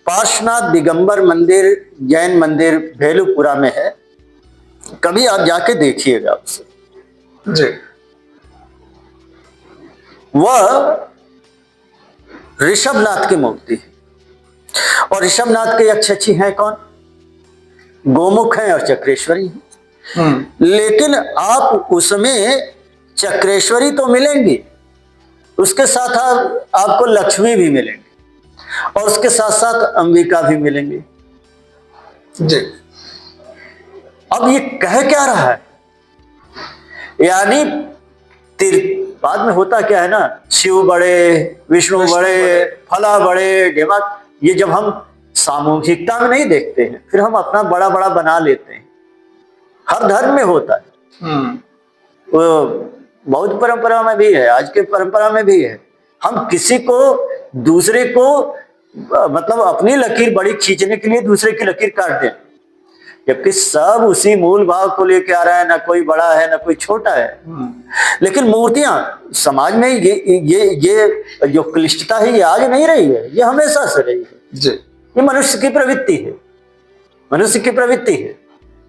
पार्श्वनाथ दिगंबर मंदिर जैन मंदिर भेलुपुरा में है। कभी आप जाके देखिएगा उसे जी। वह ऋषभनाथ की मूर्ति है। और ऋषभनाथ के यक्षी हैं कौन? गोमुख हैं और चक्रेश्वरी हैं। लेकिन आप उसमें चक्रेश्वरी तो मिलेंगी, उसके साथ आपको लक्ष्मी भी मिलेंगी और उसके साथ साथ अंबिका भी मिलेंगी जी। अब ये कह क्या रहा है? यानी बाद में होता क्या है ना, शिव बड़े, विष्णु बड़े, फला बड़े, ढेमा, ये जब हम सामूहिकता में नहीं देखते हैं फिर हम अपना बड़ा बड़ा बना लेते हैं। हर धर्म में होता है, वो बौद्ध परंपरा में भी है, आज के परंपरा में भी है। हम किसी को दूसरे को मतलब अपनी लकीर बड़ी खींचने के लिए दूसरे की लकीर काट दें, जबकि सब उसी मूल भाव को लेके आ रहा है। ना कोई बड़ा है ना कोई छोटा है। लेकिन मूर्तियां समाज में ये जो क्लिष्टता है ये आज नहीं रही है, ये हमेशा से रही है जी। ये मनुष्य की प्रवृत्ति है, मनुष्य की प्रवृत्ति है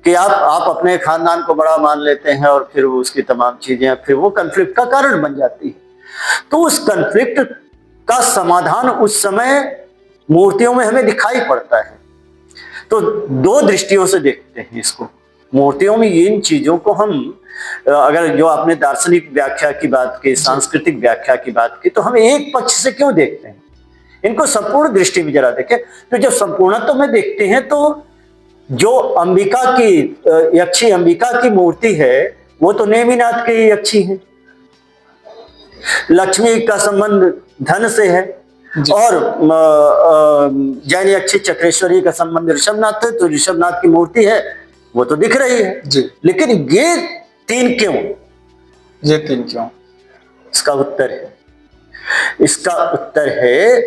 कि आप अपने खानदान को बड़ा मान लेते हैं और फिर उसकी तमाम चीजें फिर वो कन्फ्लिक्ट का कारण बन जाती है। तो उस कन्फ्लिक्ट का समाधान उस समय मूर्तियों में हमें दिखाई पड़ता है। तो दो दृष्टियों से देखते हैं इसको। मूर्तियों में इन चीजों को हम अगर जो आपने दार्शनिक व्याख्या की बात की, सांस्कृतिक व्याख्या की बात की, तो हम एक पक्ष से क्यों देखते हैं? इनको संपूर्ण दृष्टि में जरा देखें। तो जब संपूर्णत्व में देखते हैं तो जो अंबिका की यक्षी अंबिका की मूर्ति है वो तो नेमिनाथ की यक्षी है। लक्ष्मी का संबंध धन से है और जैन यक्षी चक्रेश्वरी का संबंध ऋषभनाथ है, तो ऋषभनाथ की मूर्ति है वो तो दिख रही है जी। लेकिन ये तीन क्यों? इसका उत्तर है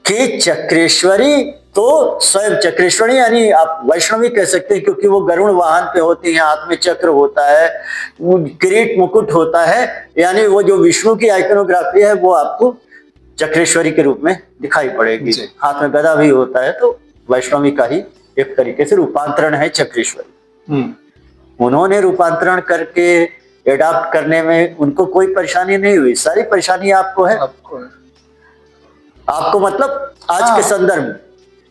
कि चक्रेश्वरी तो स्वयं चक्रेश्वरी, यानी आप वैष्णवी कह सकते हैं, क्योंकि वो गरुड़ वाहन पे होती हैं, हाथ में चक्र होता है, किरीट मुकुट होता है, यानी वो जो विष्णु की आइकनोग्राफी है वो आपको चक्रेश्वरी के रूप में दिखाई पड़ेगी। हाथ में गदा भी होता है, तो वैष्णवी का ही एक तरीके से रूपांतरण है चक्रेश्वरी। उन्होंने रूपांतरण करके एडाप्ट करने में उनको कोई परेशानी नहीं हुई, सारी परेशानी आपको है। आपको मतलब आज के संदर्भ में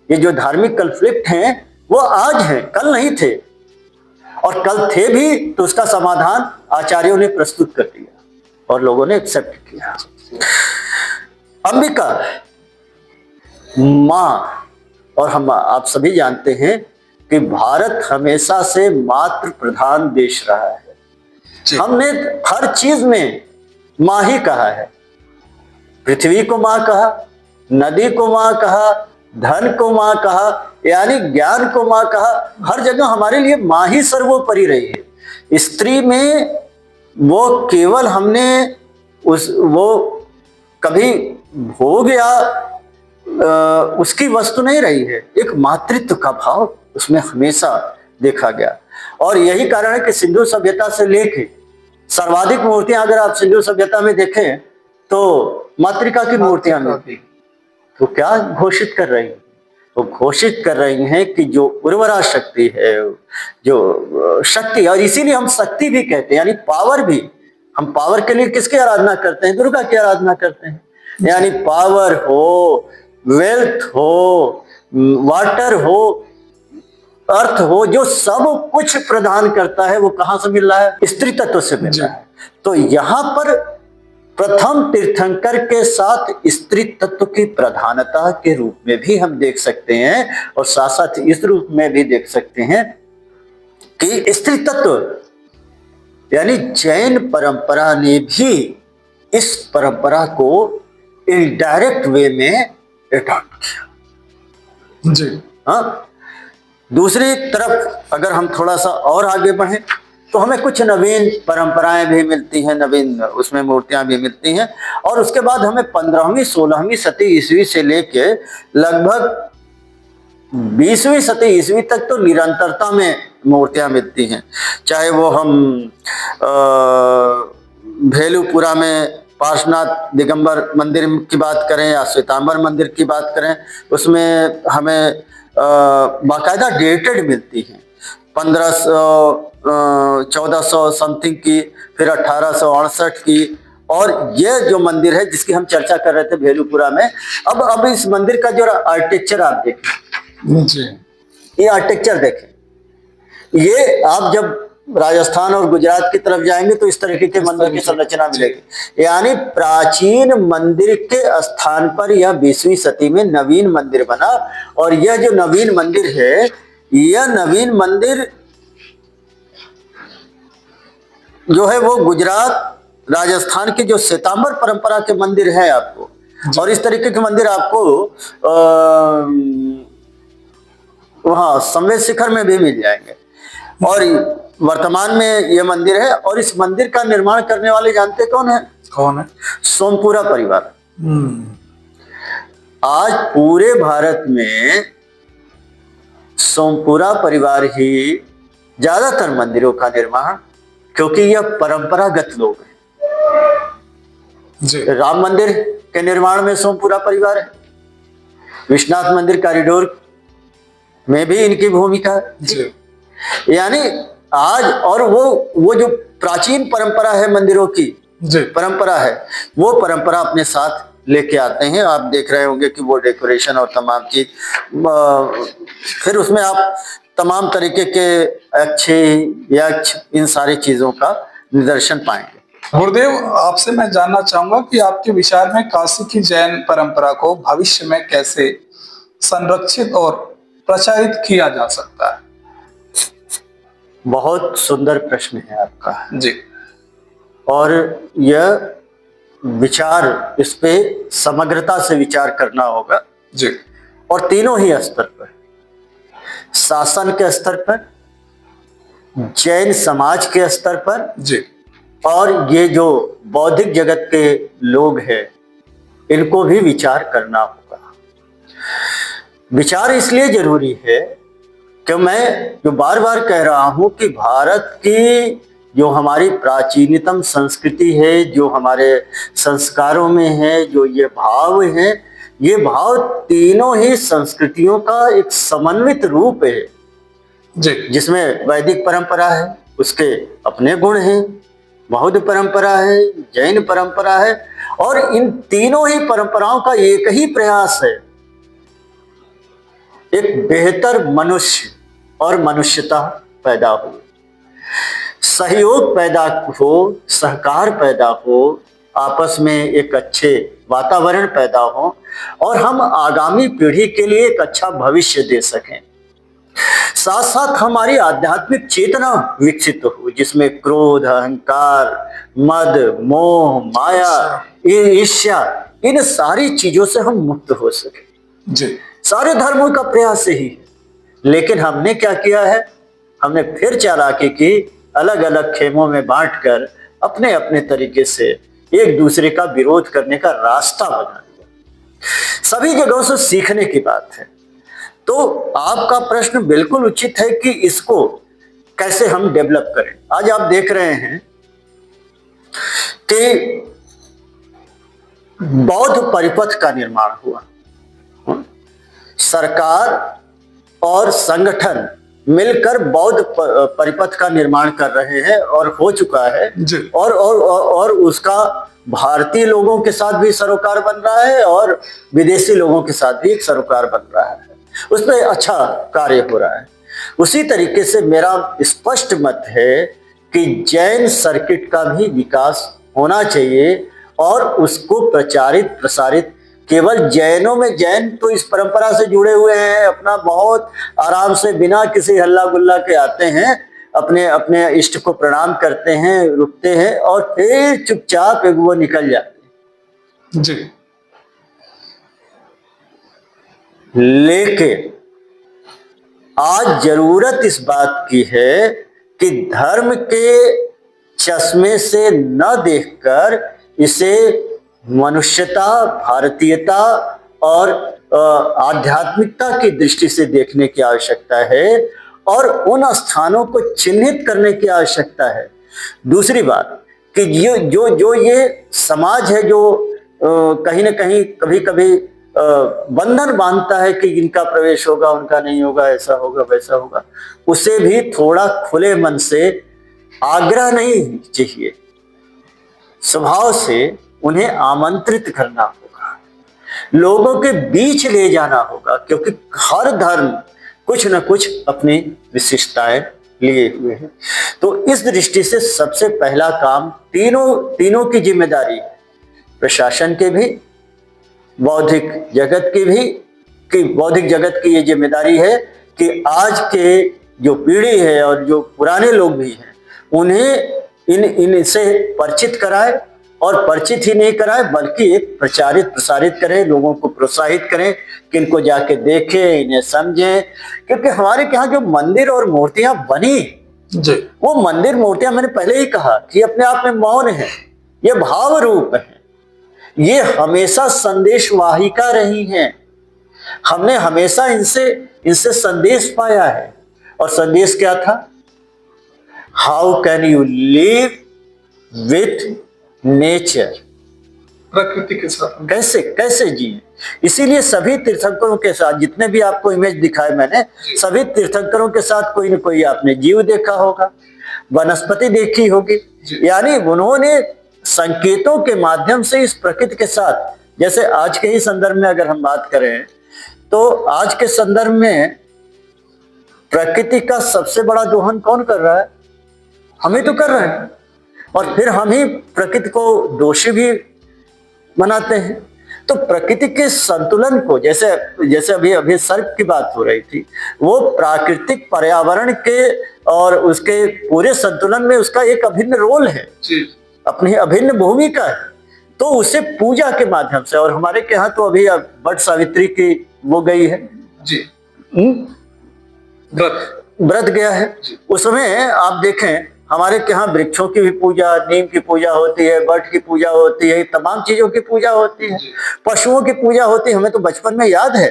ये जो धार्मिक कन्फ्लिक्ट हैं वो आज हैं, कल नहीं थे, और कल थे भी तो उसका समाधान आचार्यों ने प्रस्तुत कर दिया और लोगों ने एक्सेप्ट किया। अंबिका माँ, और हम आप सभी जानते हैं कि भारत हमेशा से मातृ प्रधान देश रहा है। हमने हर चीज में माँ ही कहा है। पृथ्वी को माँ कहा, नदी को माँ कहा, धन को माँ कहा, यानी ज्ञान को माँ कहा। हर जगह हमारे लिए माँ ही सर्वोपरि रही है। स्त्री में वो केवल हमने वो कभी भोग या उसकी वस्तु नहीं रही है, एक मातृत्व का भाव उसमें हमेशा देखा गया। और यही कारण है कि सिंधु सभ्यता से लेके सर्वाधिक मूर्तियां अगर आप सिंधु सभ्यता में देखें तो मातृका की मूर्तियां मिलती। तो क्या घोषित कर रही है? तो घोषित कर रही हैं कि जो उर्वरा शक्ति है, जो शक्ति, और इसीलिए हम शक्ति भी कहते हैं, यानी पावर भी। हम पावर के लिए किसकी आराधना करते हैं? दुर्गा की आराधना करते हैं। यानी पावर हो, वेल्थ हो, वाटर हो, अर्थ हो, जो सब कुछ प्रदान करता है, वो कहां से मिल रहा है? स्त्री तत्व से मिल रहा है। तो यहां पर प्रथम तीर्थंकर के साथ स्त्री तत्व की प्रधानता के रूप में भी हम देख सकते हैं, और साथ साथ इस रूप में भी देख सकते हैं कि स्त्री तत्व यानी जैन परंपरा ने भी इस परंपरा को इनडायरेक्ट वे में अडॉप्ट किया। जी हाँ, दूसरी तरफ अगर हम थोड़ा सा और आगे बढ़े तो हमें कुछ नवीन परंपराएं भी मिलती हैं, नवीन उसमें मूर्तियां भी मिलती हैं। और उसके बाद हमें 15वीं 16वीं सदी ईस्वी से लेके लगभग 20वीं सदी ईस्वी तक तो निरंतरता में मूर्तियां मिलती हैं। चाहे वो हम भेलूपुरा में पार्श्वनाथ दिगंबर मंदिर की बात करें या श्वेतांबर मंदिर की बात करें, उसमें हमें बाकायदा डेटेड मिलती हैं 1400 समथिंग की, फिर 1868 की। और ये जो मंदिर है जिसकी हम चर्चा कर रहे थे भेलूपुरा में, अब इस मंदिर का जो आर्किटेक्चर आप देखें जी, ये आर्किटेक्चर देखें, ये आप जब राजस्थान और गुजरात की तरफ जाएंगे तो इस तरीके के मंदिर की संरचना मिलेगी। यानी प्राचीन मंदिर के स्थान पर यह 20वीं सदी में नवीन मंदिर बना। और यह जो नवीन मंदिर है, यह नवीन मंदिर जो है वो गुजरात राजस्थान की जो श्वेतांबर परंपरा के मंदिर है आपको, और इस तरीके के मंदिर आपको वहां संवेद शिखर में भी मिल जाएंगे। और वर्तमान में यह मंदिर है, और इस मंदिर का निर्माण करने वाले जानते कौन है? कौन है? सोमपुरा परिवार। आज पूरे भारत में सोमपुरा परिवार ही ज्यादातर मंदिरों का निर्माण, क्योंकि यह परंपरागत लोग हैं। जी, राम मंदिर के निर्माण में सोमपुरा परिवार है, विश्वनाथ मंदिर कॉरिडोर में भी इनकी भूमिका है। जी, यानी आज, और वो जो प्राचीन परंपरा है मंदिरों की, जी, परंपरा है, वो परंपरा अपने साथ लेके आते हैं। आप देख रहे होंगे कि वो डेकोरेशन और तमाम चीज, फिर उसमें आप तमाम तरीके के अच्छे यक्ष, इन सारी चीजों का निदर्शन पाएंगे। गुरुदेव, आपसे मैं जानना चाहूंगा कि आपके विचार में काशी की जैन परंपरा को भविष्य में कैसे संरक्षित और प्रचारित किया जा सकता है? बहुत सुंदर प्रश्न है आपका जी, और यह विचार, इस पे समग्रता से विचार करना होगा। जी, और तीनों ही स्तर पर, शासन के स्तर पर, जैन समाज के स्तर पर, जी, और ये जो बौद्धिक जगत के लोग हैं, इनको भी विचार करना होगा। विचार इसलिए जरूरी है कि मैं जो बार बार कह रहा हूं कि भारत की जो हमारी प्राचीनतम संस्कृति है, जो हमारे संस्कारों में है, जो ये भाव है, ये भाव तीनों ही संस्कृतियों का एक समन्वित रूप है। जी, जिसमें वैदिक परंपरा है, उसके अपने गुण हैं, बौद्ध परंपरा है, जैन परंपरा है, और इन तीनों ही परंपराओं का एक ही प्रयास है, एक बेहतर मनुष्य और मनुष्यता पैदा हो, सहयोग पैदा हो, सहकार पैदा हो, आपस में एक अच्छे वातावरण पैदा हो, और हम आगामी पीढ़ी के लिए एक अच्छा भविष्य दे सकें। साथ साथ हमारी आध्यात्मिक चेतना विकसित हो, जिसमें क्रोध, अहंकार, मद, मोह, माया, ईर्ष्या, इन सारी चीजों से हम मुक्त हो सके। जी सारे धर्मों का प्रयास यही है, लेकिन हमने क्या किया है, हमने फिर चालाकी की, अलग अलग खेमों में बांटकर अपने अपने तरीके से एक दूसरे का विरोध करने का रास्ता बना दिया। सभी जगहों से सीखने की बात है। तो आपका प्रश्न बिल्कुल उचित है कि इसको कैसे हम डेवलप करें। आज आप देख रहे हैं कि बौद्ध परिपथ का निर्माण हुआ, सरकार और संगठन मिलकर बौद्ध परिपथ का निर्माण कर रहे हैं और हो चुका है जी। और उसका भारतीय लोगों के साथ भी सरोकार बन रहा है और विदेशी लोगों के साथ भी एक सरोकार बन रहा है, उसमें अच्छा कार्य हो रहा है। उसी तरीके से मेरा स्पष्ट मत है कि जैन सर्किट का भी विकास होना चाहिए और उसको प्रचारित प्रसारित, केवल जैनों में, जैन तो इस परंपरा से जुड़े हुए हैं, अपना बहुत आराम से बिना किसी हल्ला गुल्ला के आते हैं, अपने अपने इष्ट को प्रणाम करते हैं, रुकते हैं और फिर चुपचाप एक वो निकल जाते हैं। जी। लेकिन आज जरूरत इस बात की है कि धर्म के चश्मे से न देखकर इसे मनुष्यता, भारतीयता और आध्यात्मिकता की दृष्टि से देखने की आवश्यकता है और उन स्थानों को चिन्हित करने की आवश्यकता है। दूसरी बात कि जो ये समाज है जो कहीं ना कहीं कभी कभी बंधन बांधता है कि इनका प्रवेश होगा, उनका नहीं होगा, ऐसा होगा, वैसा होगा, उसे भी थोड़ा खुले मन से, आग्रह नहीं चाहिए, स्वभाव से उन्हें आमंत्रित करना होगा, लोगों के बीच ले जाना होगा, क्योंकि हर धर्म कुछ न कुछ अपनी विशिष्टताएं लिए हुए हैं। तो इस दृष्टि से सबसे पहला काम तीनों की जिम्मेदारी है, प्रशासन के भी, बौद्धिक जगत की भी, कि बौद्धिक जगत की ये जिम्मेदारी है कि आज के जो पीढ़ी है और जो पुराने लोग भी हैं उन्हें इनसे परिचित कराए, और परिचित ही नहीं कराए बल्कि एक प्रचारित प्रसारित करें, लोगों को प्रोत्साहित करें कि इनको जाके देखें, इन्हें समझें। क्योंकि हमारे यहाँ जो मंदिर और मूर्तियां बनी जी। वो मंदिर मूर्तियां, मैंने पहले ही कहा कि अपने आप में मौन है, ये भाव रूप है, ये हमेशा संदेशवाहिका रही हैं। हमने हमेशा इनसे संदेश पाया है, और संदेश क्या था? How can you live with nature, प्रकृति के साथ कैसे जिए। इसीलिए सभी तीर्थंकरों के साथ, जितने भी आपको इमेज दिखाए मैंने, सभी तीर्थंकरों के साथ कोई न कोई आपने जीव देखा होगा, वनस्पति देखी होगी, यानी उन्होंने संकेतों के माध्यम से इस प्रकृति के साथ, जैसे आज के ही संदर्भ में अगर हम बात करें तो आज के संदर्भ में प्रकृति का सबसे बड़ा दोहन कौन कर रहा है? हम ही तो कर रहे हैं, और फिर हम ही प्रकृति को दोषी भी बनाते हैं। तो प्रकृति के संतुलन को, जैसे अभी सर्प की बात हो रही थी, वो प्राकृतिक पर्यावरण के और उसके पूरे संतुलन में उसका एक अभिन्न रोल है, अपनी अभिन्न भूमिका है। तो उसे पूजा के माध्यम से, और हमारे के यहाँ तो अभी वट सावित्री की वो गई है जी, व्रत गया है। उसमें आप देखें हमारे यहाँ वृक्षों की भी पूजा, नीम की पूजा होती है, वट की पूजा होती है, तमाम चीजों की पूजा होती है, पशुओं की पूजा होती है। हमें तो बचपन में याद है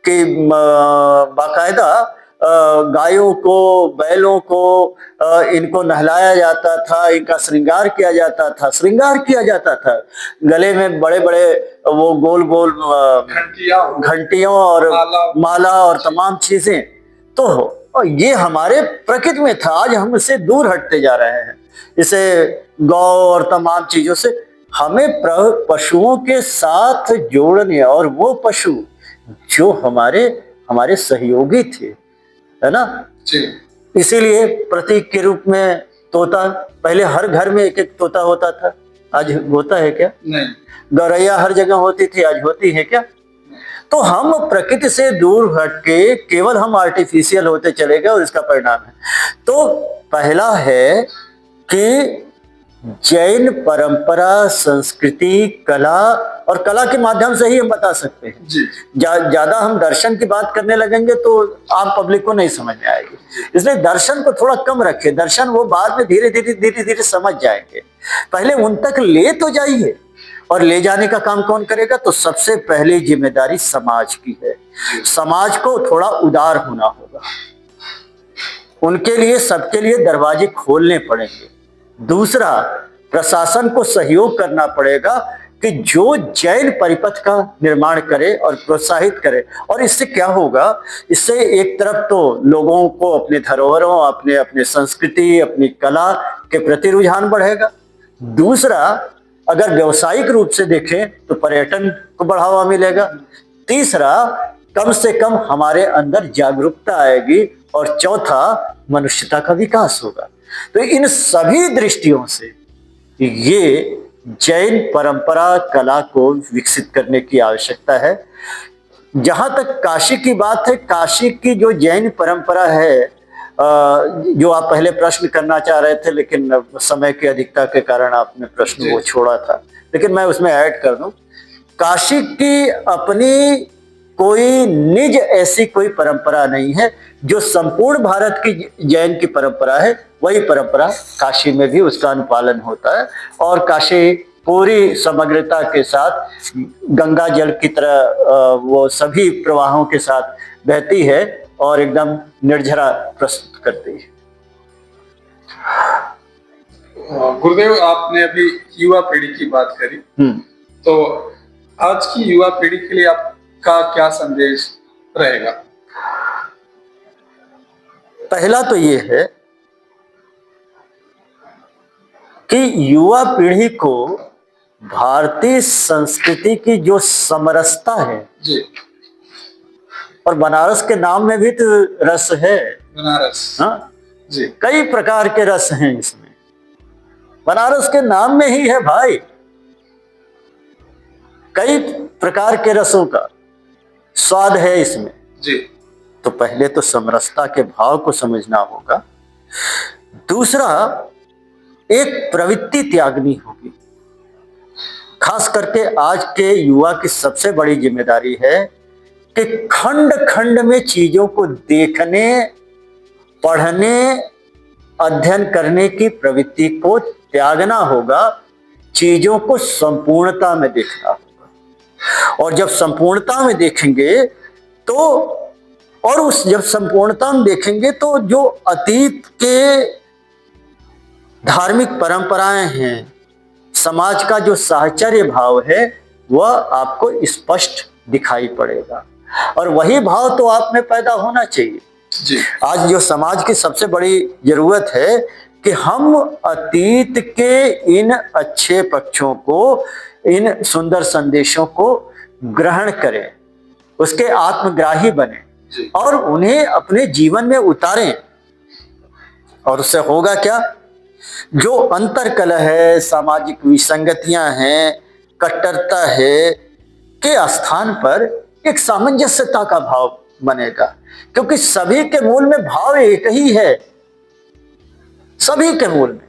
कि बाकायदा गायों को, बैलों को इनको नहलाया जाता था, इनका श्रृंगार किया जाता था, गले में बड़े बड़े वो गोल गोल घंटियों और माला और तमाम चीजें। तो और ये हमारे प्रकृति में था, आज हम इससे दूर हटते जा रहे हैं, इसे गौ और तमाम चीजों से। हमें पशुओं के साथ जोड़ने, और वो पशु जो हमारे सहयोगी थे, है ना। इसीलिए प्रतीक के रूप में तोता, पहले हर घर में एक एक तोता होता था, आज होता है क्या? नहीं। गौरैया हर जगह होती थी, आज होती है क्या? तो हम प्रकृति से दूर हटके केवल हम आर्टिफिशियल होते चले गए, और इसका परिणाम है। तो पहला है कि जैन परंपरा, संस्कृति, कला, और कला के माध्यम से ही हम बता सकते हैं। जी ज्यादा हम दर्शन की बात करने लगेंगे तो आम पब्लिक को नहीं समझ में आएगी, इसलिए दर्शन को थोड़ा कम रखे। दर्शन वो बाद में धीरे धीरे समझ जाएंगे, पहले उन तक ले तो जाइए। और ले जाने का काम कौन करेगा? तो सबसे पहले जिम्मेदारी समाज की है। समाज को थोड़ा उदार होना होगा, उनके लिए, सबके लिए दरवाजे खोलने पड़ेंगे। दूसरा, प्रशासन को सहयोग करना पड़ेगा कि जो जैन परिपथ का निर्माण करे और प्रोत्साहित करे। और इससे क्या होगा? इससे एक तरफ तो लोगों को अपने धरोहरों, अपने अपने संस्कृति, अपनी कला के प्रति रुझान बढ़ेगा। दूसरा, अगर व्यावसायिक रूप से देखें तो पर्यटन को बढ़ावा मिलेगा। तीसरा, कम से कम हमारे अंदर जागरूकता आएगी। और चौथा, मनुष्यता का विकास होगा। तो इन सभी दृष्टियों से ये जैन परंपरा, कला को विकसित करने की आवश्यकता है। जहां तक काशी की बात है, काशी की जो जैन परंपरा है, जो आप पहले प्रश्न करना चाह रहे थे लेकिन समय की अधिकता के कारण आपने प्रश्न वो छोड़ा था, लेकिन मैं उसमें ऐड कर दूं, काशी की अपनी कोई निज ऐसी कोई परंपरा नहीं है। जो संपूर्ण भारत की जैन की परंपरा है, वही परंपरा काशी में भी उसका अनुपालन होता है। और काशी पूरी समग्रता के साथ गंगा जल की तरह वो सभी प्रवाहों के साथ बहती है और एकदम निर्झरा प्रस्तुत करती है। गुरुदेव, आपने अभी युवा पीढ़ी की बात करी, तो आज की युवा पीढ़ी के लिए आपका क्या संदेश रहेगा? पहला तो ये है कि युवा पीढ़ी को भारतीय संस्कृति की जो समरसता है जी, और बनारस के नाम में भी तो रस है। बनारस, हाँ जी, कई प्रकार के रस हैं इसमें, बनारस के नाम में ही है भाई, कई प्रकार के रसों का स्वाद है इसमें। जी, तो पहले तो समरसता के भाव को समझना होगा। दूसरा, एक प्रवृत्ति त्यागनी होगी। खास करके आज के युवा की सबसे बड़ी जिम्मेदारी है कि खंड खंड में चीजों को देखने, पढ़ने, अध्ययन करने की प्रवृत्ति को त्यागना होगा। चीजों को संपूर्णता में देखना होगा। और जब संपूर्णता में देखेंगे तो, और उस जब संपूर्णता में देखेंगे तो जो अतीत के धार्मिक परंपराएं हैं, समाज का जो साहचर्य भाव है, वह आपको स्पष्ट दिखाई पड़ेगा। और वही भाव तो आप में पैदा होना चाहिए। जी, आज जो समाज की सबसे बड़ी जरूरत है कि हम अतीत के इन अच्छे पक्षों को, इन सुंदर संदेशों को ग्रहण करें, उसके आत्मग्राही बने और उन्हें अपने जीवन में उतारें। और उससे होगा क्या? जो अंतर्कलह है, सामाजिक विसंगतियां हैं, कट्टरता है, के स्थान पर एक सामंजस्यता का भाव बनेगा। क्योंकि सभी के मूल में भाव एक ही है, सभी के मूल में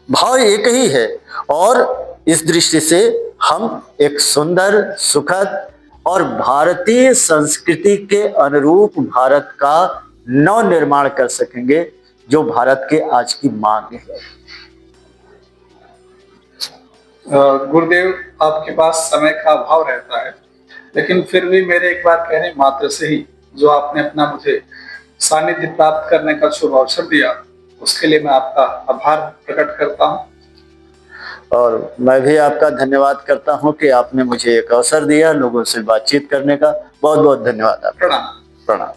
भाव एक ही है। और इस दृष्टि से हम एक सुंदर, सुखद और भारतीय संस्कृति के अनुरूप भारत का नव निर्माण कर सकेंगे, जो भारत के आज की मांग है। गुरुदेव, आपके पास समय का अभाव रहता है, लेकिन फिर भी मेरे एक बार कहने मात्र से ही जो आपने अपना मुझे सानिध्य प्राप्त करने का शुभ अवसर दिया, उसके लिए मैं आपका आभार प्रकट करता हूँ। और मैं भी आपका धन्यवाद करता हूं कि आपने मुझे एक अवसर दिया लोगों से बातचीत करने का। बहुत बहुत धन्यवाद आपका। प्रणाम। प्रणाम।